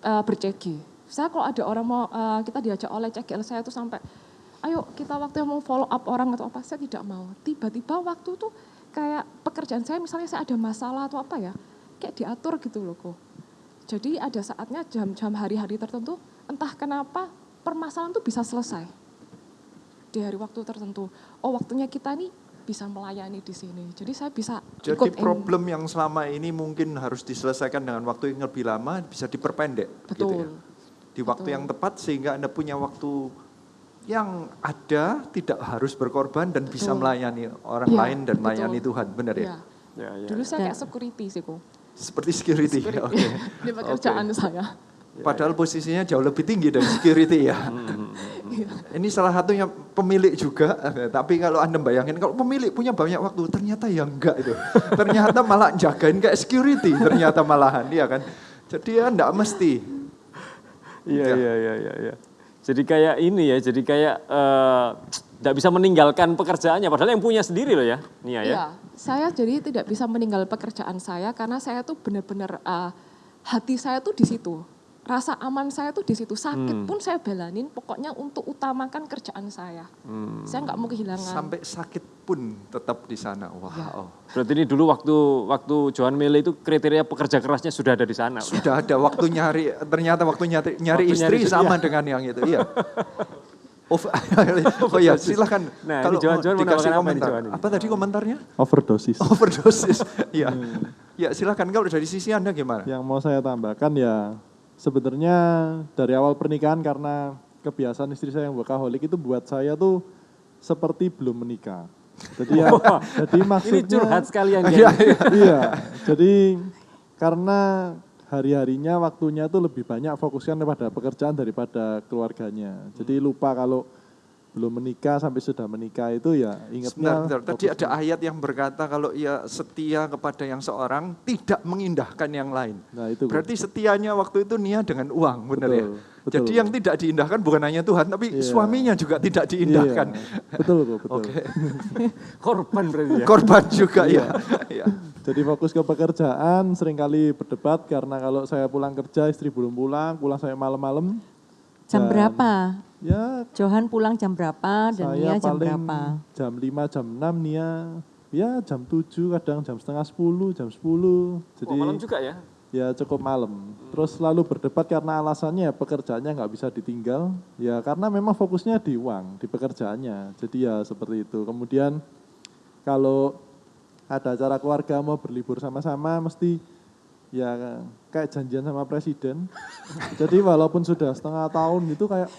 ber-CG. Saya kalau ada orang mau, kita diajak oleh CGL saya tuh sampai, ayo kita waktu yang mau follow up orang atau apa, saya tidak mau. Tiba-tiba waktu tuh kayak pekerjaan saya misalnya saya ada masalah atau apa ya, kayak diatur gitu loh kok. Jadi ada saatnya jam-jam hari-hari tertentu, entah kenapa permasalahan itu bisa selesai. di hari waktu tertentu. Oh waktunya kita nih bisa melayani di sini. Jadi saya bisa Jadi ikut problem yang selama ini mungkin harus diselesaikan dengan waktu yang lebih lama bisa diperpendek. Betul. Gitu ya. Di waktu yang tepat sehingga Anda punya waktu yang ada, tidak harus berkorban dan bisa melayani orang lain dan melayani Tuhan. Benar ya? Dulu saya kayak security sih kok. Seperti security. Oke. Di pekerjaan saya. Padahal posisinya jauh lebih tinggi dari security ya. Ini salah satunya pemilik juga, tapi kalau Anda bayangin kalau pemilik punya banyak waktu, ternyata ya enggak itu. Ternyata malah jagain kayak security, ternyata malahan, ya kan. Jadi ya enggak mesti. Iya. Jadi kayak ini ya, jadi kayak enggak bisa meninggalkan pekerjaannya, padahal yang punya sendiri loh ya, Nia ya. Iya, saya jadi tidak bisa meninggal pekerjaan saya karena saya tuh benar-benar hati saya tuh di situ. Rasa aman saya tuh di situ, sakit pun saya belanin, pokoknya untuk utamakan kerjaan saya. Saya nggak mau kehilangan. Sampai sakit pun tetap di sana. Wow. Ya. Berarti ini dulu waktu Johan Mele itu kriteria pekerja kerasnya sudah ada di sana. Sudah ada waktu nyari, ternyata waktu nyari istri sama dengan yang itu. Iya. Oh ya, silakan. Nah, kalau Johan dikasih apa komentar. Ini? Apa tadi komentarnya? Overdosis. Overdosis. Iya. Ya, silakan kalau dari sisi Anda gimana? Yang mau saya tambahkan ya sebenarnya dari awal pernikahan karena kebiasaan istri saya yang workaholic itu buat saya tuh seperti belum menikah. Jadi ya, jadi maksudnya ini curhat sekalian ya. Iya. Jadi karena hari-harinya waktunya tuh lebih banyak fokuskan kepada pekerjaan daripada keluarganya. Jadi lupa kalau belum menikah sampai sudah menikah itu ya ingatnya. Sebentar. Tadi ada ayat yang berkata kalau ia setia kepada yang seorang tidak mengindahkan yang lain. Nah, itu berarti setianya waktu itu Nia dengan uang, benar ya? Betul. Jadi yang tidak diindahkan bukan hanya Tuhan, tapi suaminya juga tidak diindahkan. Betul. Oke. Korban berarti ya? Korban juga ya. Jadi fokus ke pekerjaan, seringkali berdebat karena kalau saya pulang kerja, istri belum pulang sampai malam-malam. Jam berapa? Ya, Johan pulang jam berapa dan Nia jam berapa? Jam 5, jam 6, Nia ya jam 7, kadang jam setengah 10, jam 10. Jadi malam juga ya? Ya cukup malam. Terus lalu berdebat karena alasannya pekerjaannya nggak bisa ditinggal. Ya karena memang fokusnya di uang, di pekerjaannya. Jadi ya seperti itu. Kemudian kalau ada acara keluarga mau berlibur sama-sama mesti ya kayak janjian sama presiden. Jadi walaupun sudah setengah tahun itu kayak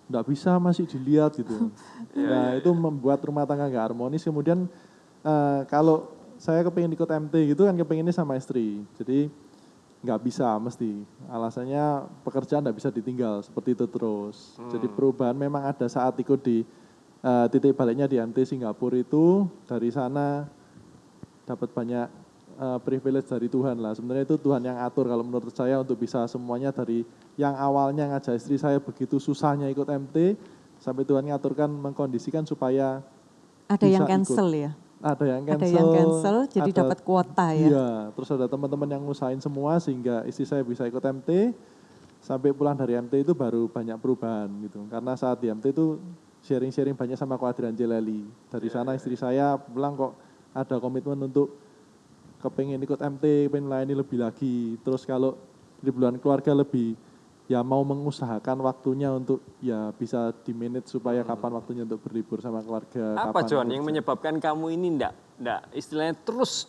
nggak bisa masih dilihat gitu. Nah itu membuat rumah tangga nggak harmonis. Kemudian kalau saya kepengen ikut MT gitu kan kepengennya sama istri. Jadi nggak bisa mesti. Alasannya pekerjaan nggak bisa ditinggal seperti itu terus. Jadi perubahan memang ada saat ikut di titik baliknya di MT Singapura itu. Dari sana dapat banyak privilege dari Tuhan lah. Sebenarnya itu Tuhan yang atur kalau menurut saya untuk bisa semuanya dari yang awalnya ngajak istri saya begitu susahnya ikut MT sampai Tuhan ngaturkan mengkondisikan supaya ada yang cancel ya. Ada yang cancel jadi dapat kuota ya. Iya, terus ada teman-teman yang ngusahain semua sehingga istri saya bisa ikut MT. Sampai pulang dari MT itu baru banyak perubahan gitu. Karena saat di MT itu sharing-sharing banyak sama Kuadran Jeleli. Dari sana istri saya pulang kok ada komitmen untuk kepengen ikut MT, pengen melayani lebih lagi. Terus kalau di bulan keluarga lebih ya mau mengusahakan waktunya untuk ya bisa di-manage supaya kapan waktunya untuk berlibur sama keluarga. Apa John yang menyebabkan kamu ini enggak istilahnya terus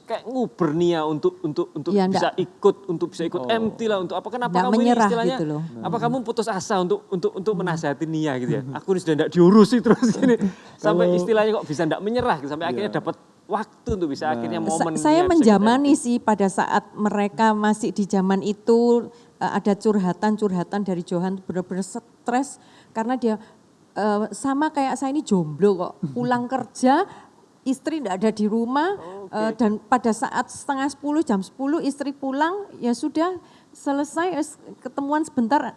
kayak nguber Nia untuk ya, bisa ikut MT lah untuk apa, kenapa kamu ini istilahnya gitu apa kamu putus asa untuk menasihati Nia gitu ya. Aku ini sudah enggak diurusi terus gini sampai istilahnya kok bisa enggak menyerah gitu, sampai akhirnya dapat waktu untuk bisa akhirnya momen. Saya menjamani sih pada saat mereka masih di zaman itu ada curhatan dari Johan benar-benar stres karena dia sama kayak saya ini jomblo kok, pulang kerja istri tidak ada di rumah dan pada saat setengah 10 jam 10 istri pulang ya sudah selesai ketemuan sebentar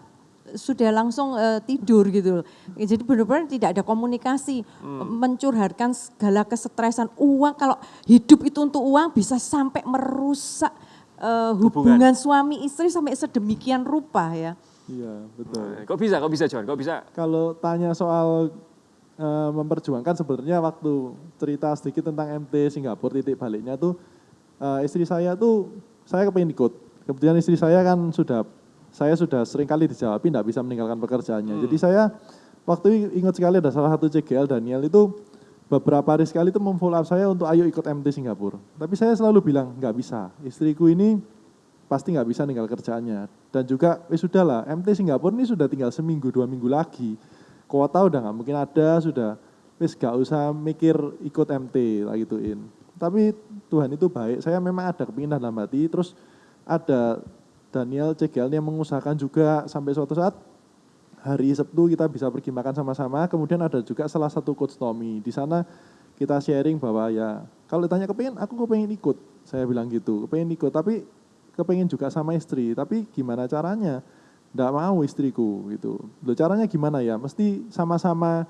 sudah langsung tidur gitu. Jadi benar-benar tidak ada komunikasi, mencurhatkan segala kesetresan. Uang, kalau hidup itu untuk uang bisa sampai merusak hubungan suami istri sampai sedemikian rupa ya. Iya betul. Kok bisa John, kok bisa? Kalau tanya soal memperjuangkan sebenarnya waktu cerita sedikit tentang MT Singapura titik baliknya tuh istri saya tuh saya kepengen ikut. Kemudian istri saya kan saya sudah sering kali dijawabin tidak bisa meninggalkan pekerjaannya. Jadi saya waktu ingat sekali ada salah satu CGL Daniel itu beberapa hari sekali itu memfollow up saya untuk ayo ikut MT Singapura. Tapi saya selalu bilang nggak bisa, istriku ini pasti nggak bisa ninggal kerjaannya. Dan juga sudahlah, MT Singapura ini sudah tinggal seminggu 2 minggu lagi. Kuota udah nggak mungkin ada, sudah gak usah mikir ikut MT lah gituin. Tapi Tuhan itu baik, saya memang ada kepinginan dalam hati, terus ada Daniel CGL yang mengusahakan juga sampai suatu saat hari Sabtu kita bisa pergi makan sama-sama. Kemudian ada juga salah satu coach Tommy. Di sana kita sharing bahwa ya kalau ditanya kepengen, aku kepengen ikut. Saya bilang gitu, kepengen ikut. Tapi kepengen juga sama istri. Tapi gimana caranya? Nggak mau istriku gitu. Loh, caranya gimana ya? Mesti sama-sama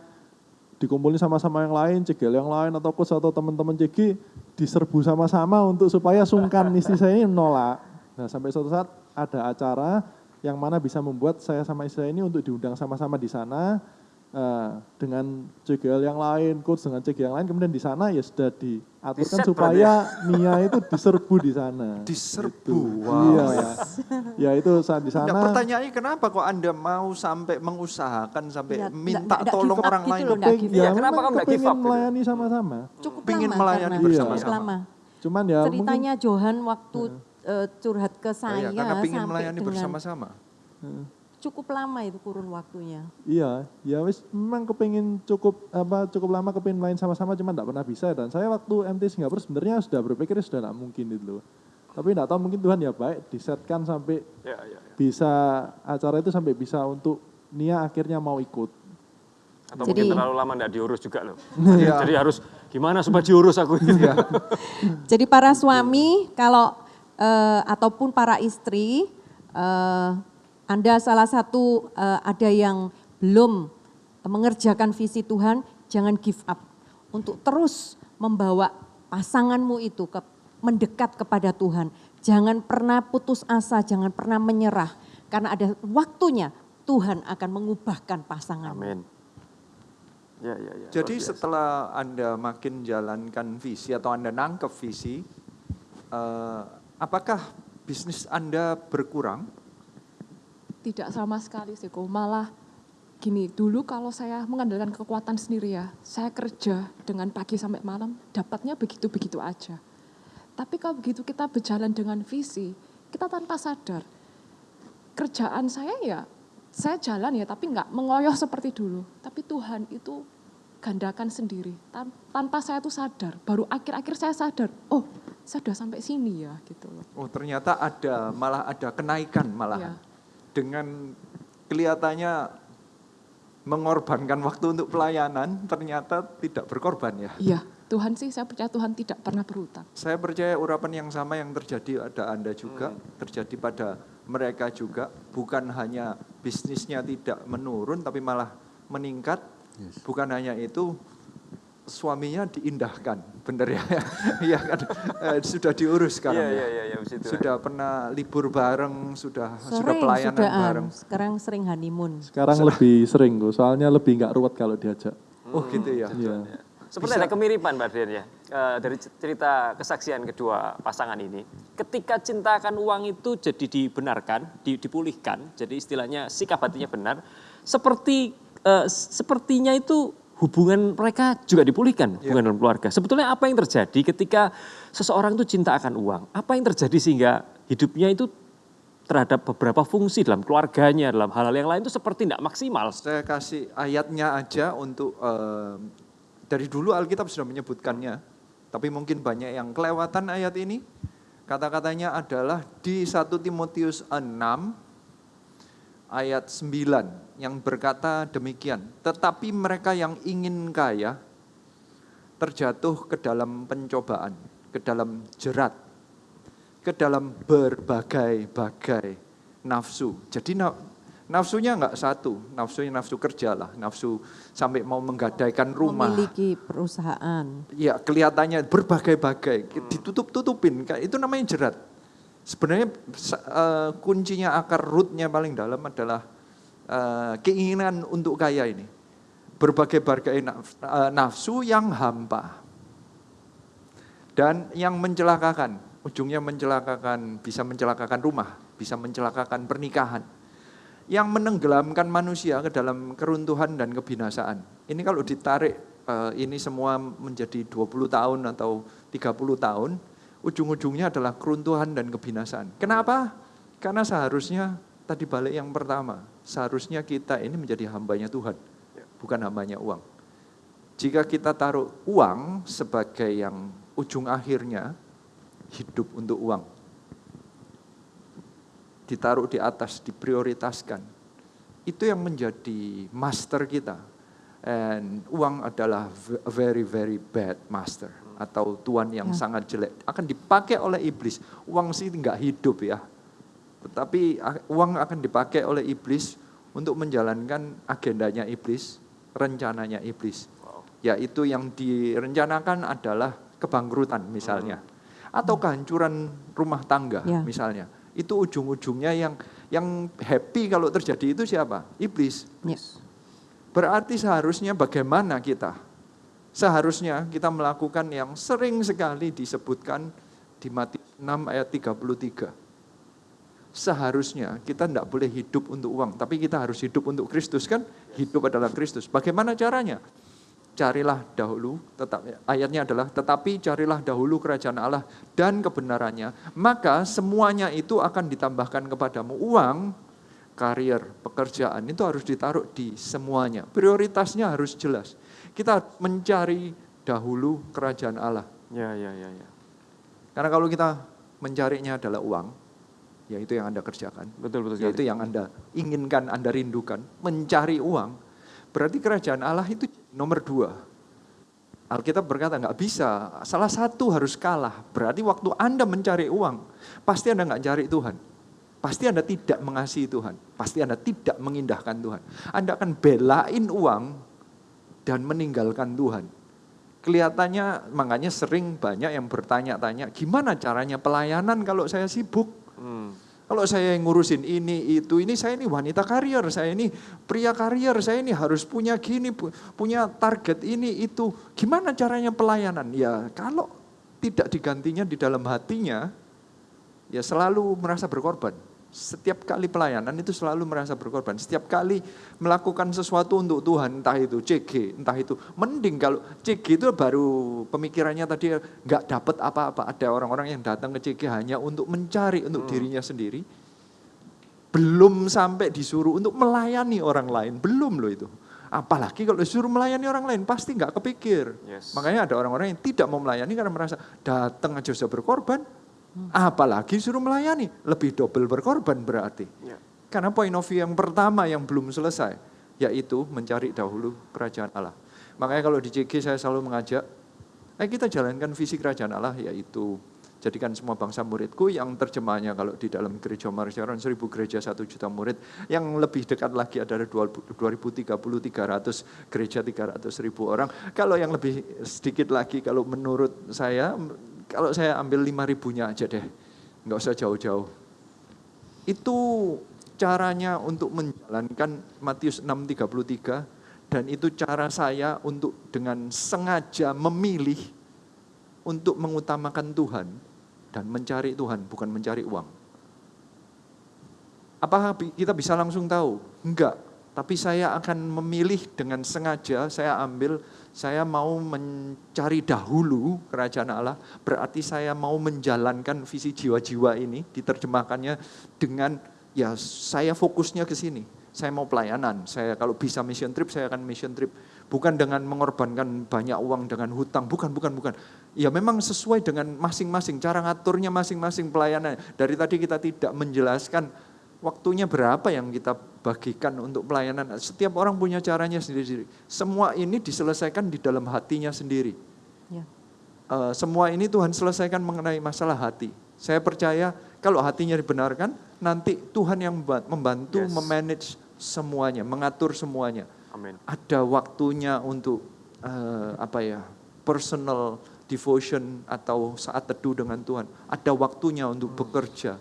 dikumpulin sama-sama yang lain, CGL yang lain atau coach atau teman-teman CG diserbu sama-sama untuk supaya sungkan istri saya ini menolak. Nah sampai suatu saat ada acara yang mana bisa membuat saya sama istri ini untuk diundang sama-sama di sana dengan CGL yang lain, coach dengan CGL yang lain, kemudian di sana ya sudah diaturkan supaya Nia itu diserbu di sana. Diserbu, gitu. wow. Iya, ya itu saat di sana. Nah, pertanyaannya kenapa kok Anda mau sampai mengusahakan sampai Ya, minta nggak tolong give up orang gitu lain? loh, nggak give up. Iya, kenapa kamu nggak give up Pengen gitu? melayani sama-sama. Cukup Pingin lama melayani karena bersama-sama. cukup lama. Cuman ya Ceritanya Johan waktu curhat ke saya Karena pingin sampai melayani dengan bersama-sama. cukup lama itu kurun waktunya. Iya, ya wis memang kepengin cukup lama kepengin main sama-sama cuman enggak pernah bisa, dan saya waktu MT Singapura sebenarnya sudah berpikir sudah enggak mungkin itu loh. Tapi enggak tahu mungkin Tuhan ya baik disetkan sampai bisa acara itu sampai bisa untuk Nia akhirnya mau ikut. Atau Jadi- mungkin terlalu lama enggak diurus juga loh. Iya. Jadi harus gimana supaya diurus aku ini. Jadi para suami kalau ataupun para istri Anda salah satu ada yang belum mengerjakan visi Tuhan, jangan give up. Untuk terus membawa pasanganmu itu mendekat kepada Tuhan. Jangan pernah putus asa, jangan pernah menyerah. Karena ada waktunya Tuhan akan mengubahkan pasanganmu. Amin. Ya. Jadi luar biasa. setelah Anda makin jalankan visi atau Anda nangkep visi, apakah bisnis Anda berkurang? Tidak sama sekali sih kok, malah gini, dulu kalau saya mengandalkan kekuatan sendiri ya, saya kerja dengan pagi sampai malam, dapatnya begitu-begitu aja. Tapi kalau begitu kita berjalan dengan visi, kita tanpa sadar, kerjaan saya ya, saya jalan ya tapi nggak mengoyoh seperti dulu. Tapi Tuhan itu gandakan sendiri, tanpa saya tuh sadar, baru akhir-akhir saya sadar, oh saya sudah sampai sini ya gitu loh. Oh ternyata malah ada kenaikan malahan. Iya. Dengan kelihatannya mengorbankan waktu untuk pelayanan, ternyata tidak berkorban ya. Iya, Tuhan sih, saya percaya Tuhan tidak pernah berhutang. Saya percaya urapan yang sama yang terjadi pada Anda juga, terjadi pada mereka juga. Bukan hanya bisnisnya tidak menurun, tapi malah meningkat. Yes. Bukan hanya itu, suaminya diindahkan, benar ya? Iya kan, sudah diurus sekarang ya. Iya, begitu. Sudah pernah libur bareng, sudah Sering pelayanan sudah, bareng. sekarang sering honeymoon. Sekarang lebih sering kok, soalnya lebih nggak ruwet kalau diajak. Oh gitu ya. Iya. Seperti ada kemiripan Mbak Dian ya, dari cerita kesaksian kedua pasangan ini. Ketika cinta akan uang itu jadi dibenarkan, dipulihkan, jadi istilahnya sikap hatinya benar, sepertinya itu hubungan mereka juga dipulihkan, hubungan dalam keluarga. Sebetulnya apa yang terjadi ketika seseorang itu cinta akan uang? Apa yang terjadi sehingga hidupnya itu terhadap beberapa fungsi dalam keluarganya, dalam hal-hal yang lain itu seperti tidak maksimal? Saya kasih ayatnya aja untuk, dari dulu Alkitab sudah menyebutkannya, tapi mungkin banyak yang kelewatan ayat ini. Kata-katanya adalah di 1 Timotius 6 ayat 9 yang berkata demikian. Tetapi mereka yang ingin kaya terjatuh ke dalam pencobaan, ke dalam jerat, ke dalam berbagai-bagai nafsu. Jadi nafsunya enggak satu, nafsunya nafsu kerja lah, nafsu sampai mau menggadaikan rumah. Memiliki perusahaan. Ya kelihatannya berbagai-bagai, ditutup-tutupin, itu namanya jerat. Sebenarnya kuncinya akar rootnya paling dalam adalah keinginan untuk kaya ini. Berbagai-bagai nafsu yang hampa. Dan yang mencelakakan, ujungnya mencelakakan, bisa mencelakakan rumah, bisa mencelakakan pernikahan. yang menenggelamkan manusia ke dalam keruntuhan dan kebinasaan. Ini kalau ditarik ini semua menjadi 20 tahun atau 30 tahun, ujung-ujungnya adalah keruntuhan dan kebinasaan. Kenapa? Karena seharusnya, tadi balik yang pertama, seharusnya kita ini menjadi hambanya Tuhan, bukan hambanya uang. Jika kita taruh uang sebagai yang ujung akhirnya, hidup untuk uang, ditaruh di atas, diprioritaskan. Itu yang menjadi master kita. And uang adalah very very bad master. Atau tuan yang sangat jelek. Akan dipakai oleh iblis. Uang sih enggak hidup ya. Tetapi uang akan dipakai oleh iblis untuk menjalankan agendanya iblis, rencananya iblis. Yaitu yang direncanakan adalah kebangkrutan misalnya. Atau kehancuran rumah tangga misalnya. Itu ujung-ujungnya yang happy kalau terjadi itu siapa? Iblis. Yes. Berarti seharusnya bagaimana kita? Seharusnya kita melakukan yang sering sekali disebutkan di Matius 6 ayat 33. Seharusnya kita tidak boleh hidup untuk uang, tapi kita harus hidup untuk Kristus kan? Hidup adalah Kristus. Bagaimana caranya? Carilah dahulu, ayatnya adalah, tetapi carilah dahulu kerajaan Allah dan kebenarannya, maka semuanya itu akan ditambahkan kepadamu. Uang, karier, pekerjaan, itu harus ditaruh di semuanya. Prioritasnya harus jelas. Kita mencari dahulu kerajaan Allah. Ya. Karena kalau kita mencarinya adalah uang, ya itu yang Anda kerjakan. Betul. Yaitu yang Anda inginkan, Anda rindukan, mencari uang. Berarti kerajaan Allah itu nomor 2. Alkitab berkata nggak bisa, salah satu harus kalah. Berarti waktu Anda mencari uang, pasti Anda nggak cari Tuhan. Pasti Anda tidak mengasihi Tuhan. Pasti Anda tidak mengindahkan Tuhan. Anda akan belain uang dan meninggalkan Tuhan. Kelihatannya, makanya sering banyak yang bertanya-tanya, gimana caranya pelayanan kalau saya sibuk? Kalau saya yang ngurusin ini, itu, ini saya ini wanita karier, saya ini pria karier, saya ini harus punya gini, punya target ini, itu. Gimana caranya pelayanan? Ya kalau tidak digantinya di dalam hatinya, ya selalu merasa berkorban. Setiap kali pelayanan itu selalu merasa berkorban. Setiap kali melakukan sesuatu untuk Tuhan, entah itu CG, entah itu. Mending kalau CG itu baru pemikirannya tadi nggak dapat apa-apa. Ada orang-orang yang datang ke CG hanya untuk mencari untuk dirinya sendiri. Belum sampai disuruh untuk melayani orang lain. Belum loh itu. Apalagi kalau disuruh melayani orang lain, pasti nggak kepikir. Yes. Makanya ada orang-orang yang tidak mau melayani karena merasa datang aja sudah berkorban. Apalagi suruh melayani, lebih double berkorban berarti. Ya. Karena point of view yang pertama yang belum selesai, yaitu mencari dahulu kerajaan Allah. Makanya kalau di CG saya selalu mengajak, kita jalankan visi kerajaan Allah, yaitu jadikan semua bangsa muridku, yang terjemahnya kalau di dalam gereja Marsyaron 1000 gereja 1 juta murid, yang lebih dekat lagi adalah 2030 300 gereja 300.000 orang. Kalau yang lebih sedikit lagi, kalau menurut saya, kalau saya ambil 5.000-nya aja deh, nggak usah jauh-jauh. Itu caranya untuk menjalankan Matius 6:33, dan itu cara saya untuk dengan sengaja memilih untuk mengutamakan Tuhan dan mencari Tuhan, bukan mencari uang. Apakah kita bisa langsung tahu? Enggak. Tapi saya akan memilih dengan sengaja, saya mau mencari dahulu kerajaan Allah, berarti saya mau menjalankan visi jiwa-jiwa ini, diterjemahkannya dengan, ya saya fokusnya ke sini. Saya mau pelayanan, saya kalau bisa mission trip, saya akan mission trip. Bukan dengan mengorbankan banyak uang dengan hutang, bukan. Ya memang sesuai dengan masing-masing, cara ngaturnya masing-masing pelayanan. Dari tadi kita tidak menjelaskan waktunya berapa yang kita bagikan untuk pelayanan. Setiap orang punya caranya sendiri-sendiri. Semua ini diselesaikan di dalam hatinya sendiri. Ya. Semua ini Tuhan selesaikan mengenai masalah hati. Saya percaya kalau hatinya dibenarkan, nanti Tuhan yang membantu memanage semuanya, mengatur semuanya. Amin. Ada waktunya untuk personal devotion atau saat teduh dengan Tuhan. Ada waktunya untuk bekerja.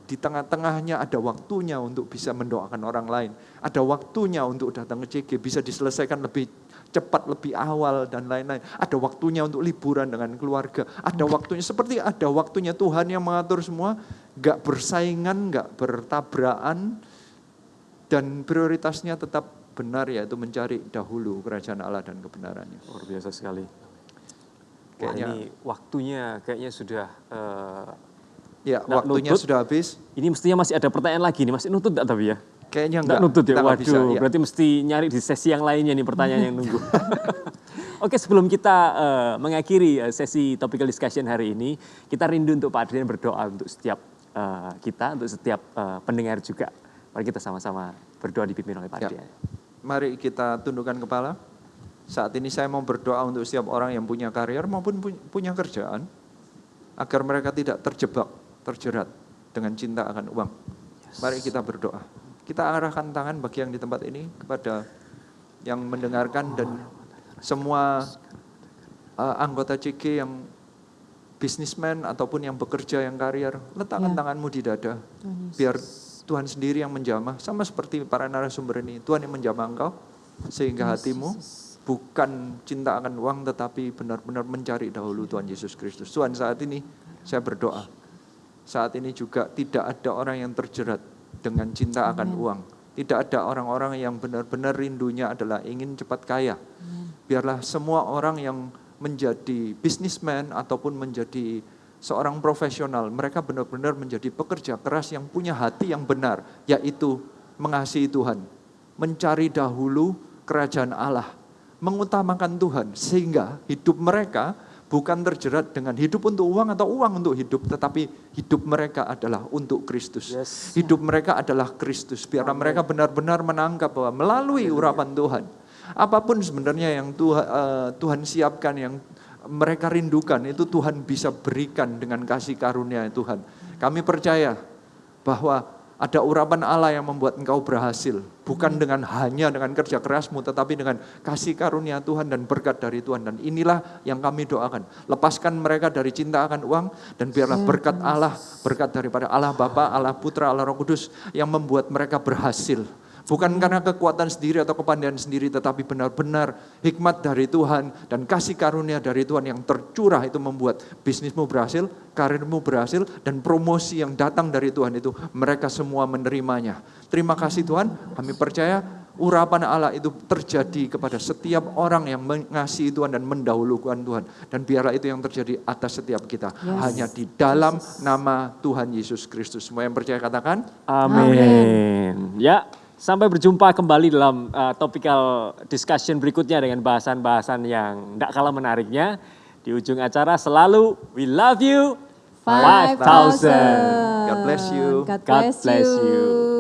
Di tengah-tengahnya ada waktunya untuk bisa mendoakan orang lain. Ada waktunya untuk datang ke CG, bisa diselesaikan lebih cepat, lebih awal, dan lain-lain. Ada waktunya untuk liburan dengan keluarga. Ada waktunya, seperti ada waktunya Tuhan yang mengatur semua. Gak bersaingan, gak bertabrakan. dan prioritasnya tetap benar, yaitu mencari dahulu kerajaan Allah dan kebenarannya. Luar biasa sekali. Kayaknya, ini waktunya kayaknya sudah ya, waktunya nutut. sudah habis. Ini mestinya masih ada pertanyaan lagi nih, masih nutut enggak tapi ya? Kayaknya enggak nutut ya, waduh, bisa, ya. berarti mesti nyari di sesi yang lainnya nih pertanyaan yang nunggu. Oke, sebelum kita mengakhiri sesi topical discussion hari ini, kita rindu untuk Pak Adrian berdoa untuk setiap kita, untuk setiap pendengar juga. Mari kita sama-sama berdoa dipimpin oleh Pak Adrian. Mari kita tundukkan kepala. Saat ini saya mau berdoa untuk setiap orang yang punya karier maupun punya kerjaan, agar mereka tidak terjerat dengan cinta akan uang. Mari kita berdoa. Kita arahkan tangan bagi yang di tempat ini kepada yang mendengarkan dan semua anggota CG yang bisnismen ataupun yang bekerja, yang karier. Letakkan tanganmu di dada, biar Tuhan sendiri yang menjamah. Sama seperti para narasumber ini, Tuhan yang menjamah engkau, sehingga hatimu bukan cinta akan uang, tetapi benar-benar mencari dahulu Tuhan Yesus Kristus. Tuhan, saat ini saya berdoa, saat ini juga tidak ada orang yang terjerat dengan cinta akan uang. Tidak ada orang-orang yang benar-benar rindunya adalah ingin cepat kaya. Biarlah semua orang yang menjadi bisnismen ataupun menjadi seorang profesional, mereka benar-benar menjadi pekerja keras yang punya hati yang benar, yaitu mengasihi Tuhan, mencari dahulu kerajaan Allah, mengutamakan Tuhan, sehingga hidup mereka bukan terjerat dengan hidup untuk uang atau uang untuk hidup, tetapi hidup mereka adalah untuk Kristus. Hidup mereka adalah Kristus. Biarlah mereka benar-benar menangkap bahwa melalui urapan Tuhan, apapun sebenarnya yang Tuhan siapkan, yang mereka rindukan, itu Tuhan bisa berikan dengan kasih karunia Tuhan. Kami percaya bahwa ada urapan Allah yang membuat engkau berhasil. Bukan hanya dengan kerja kerasmu, tetapi dengan kasih karunia Tuhan dan berkat dari Tuhan. Dan inilah yang kami doakan. Lepaskan mereka dari cinta akan uang, dan biarlah berkat Allah, berkat daripada Allah Bapa, Allah Putra, Allah Roh Kudus, yang membuat mereka berhasil. Bukan karena kekuatan sendiri atau kepandaian sendiri, tetapi benar-benar hikmat dari Tuhan dan kasih karunia dari Tuhan yang tercurah itu membuat bisnismu berhasil, karirmu berhasil, dan promosi yang datang dari Tuhan itu mereka semua menerimanya. Terima kasih Tuhan, kami percaya urapan Allah itu terjadi kepada setiap orang yang mengasihi Tuhan dan mendahulukan Tuhan. Dan biarlah itu yang terjadi atas setiap kita. Hanya di dalam nama Tuhan Yesus Kristus. Semua yang percaya katakan, amin. Ya. Sampai berjumpa kembali dalam topical discussion berikutnya dengan bahasan-bahasan yang tidak kalah menariknya. Di ujung acara selalu, we love you 5,000. God bless you. God bless you.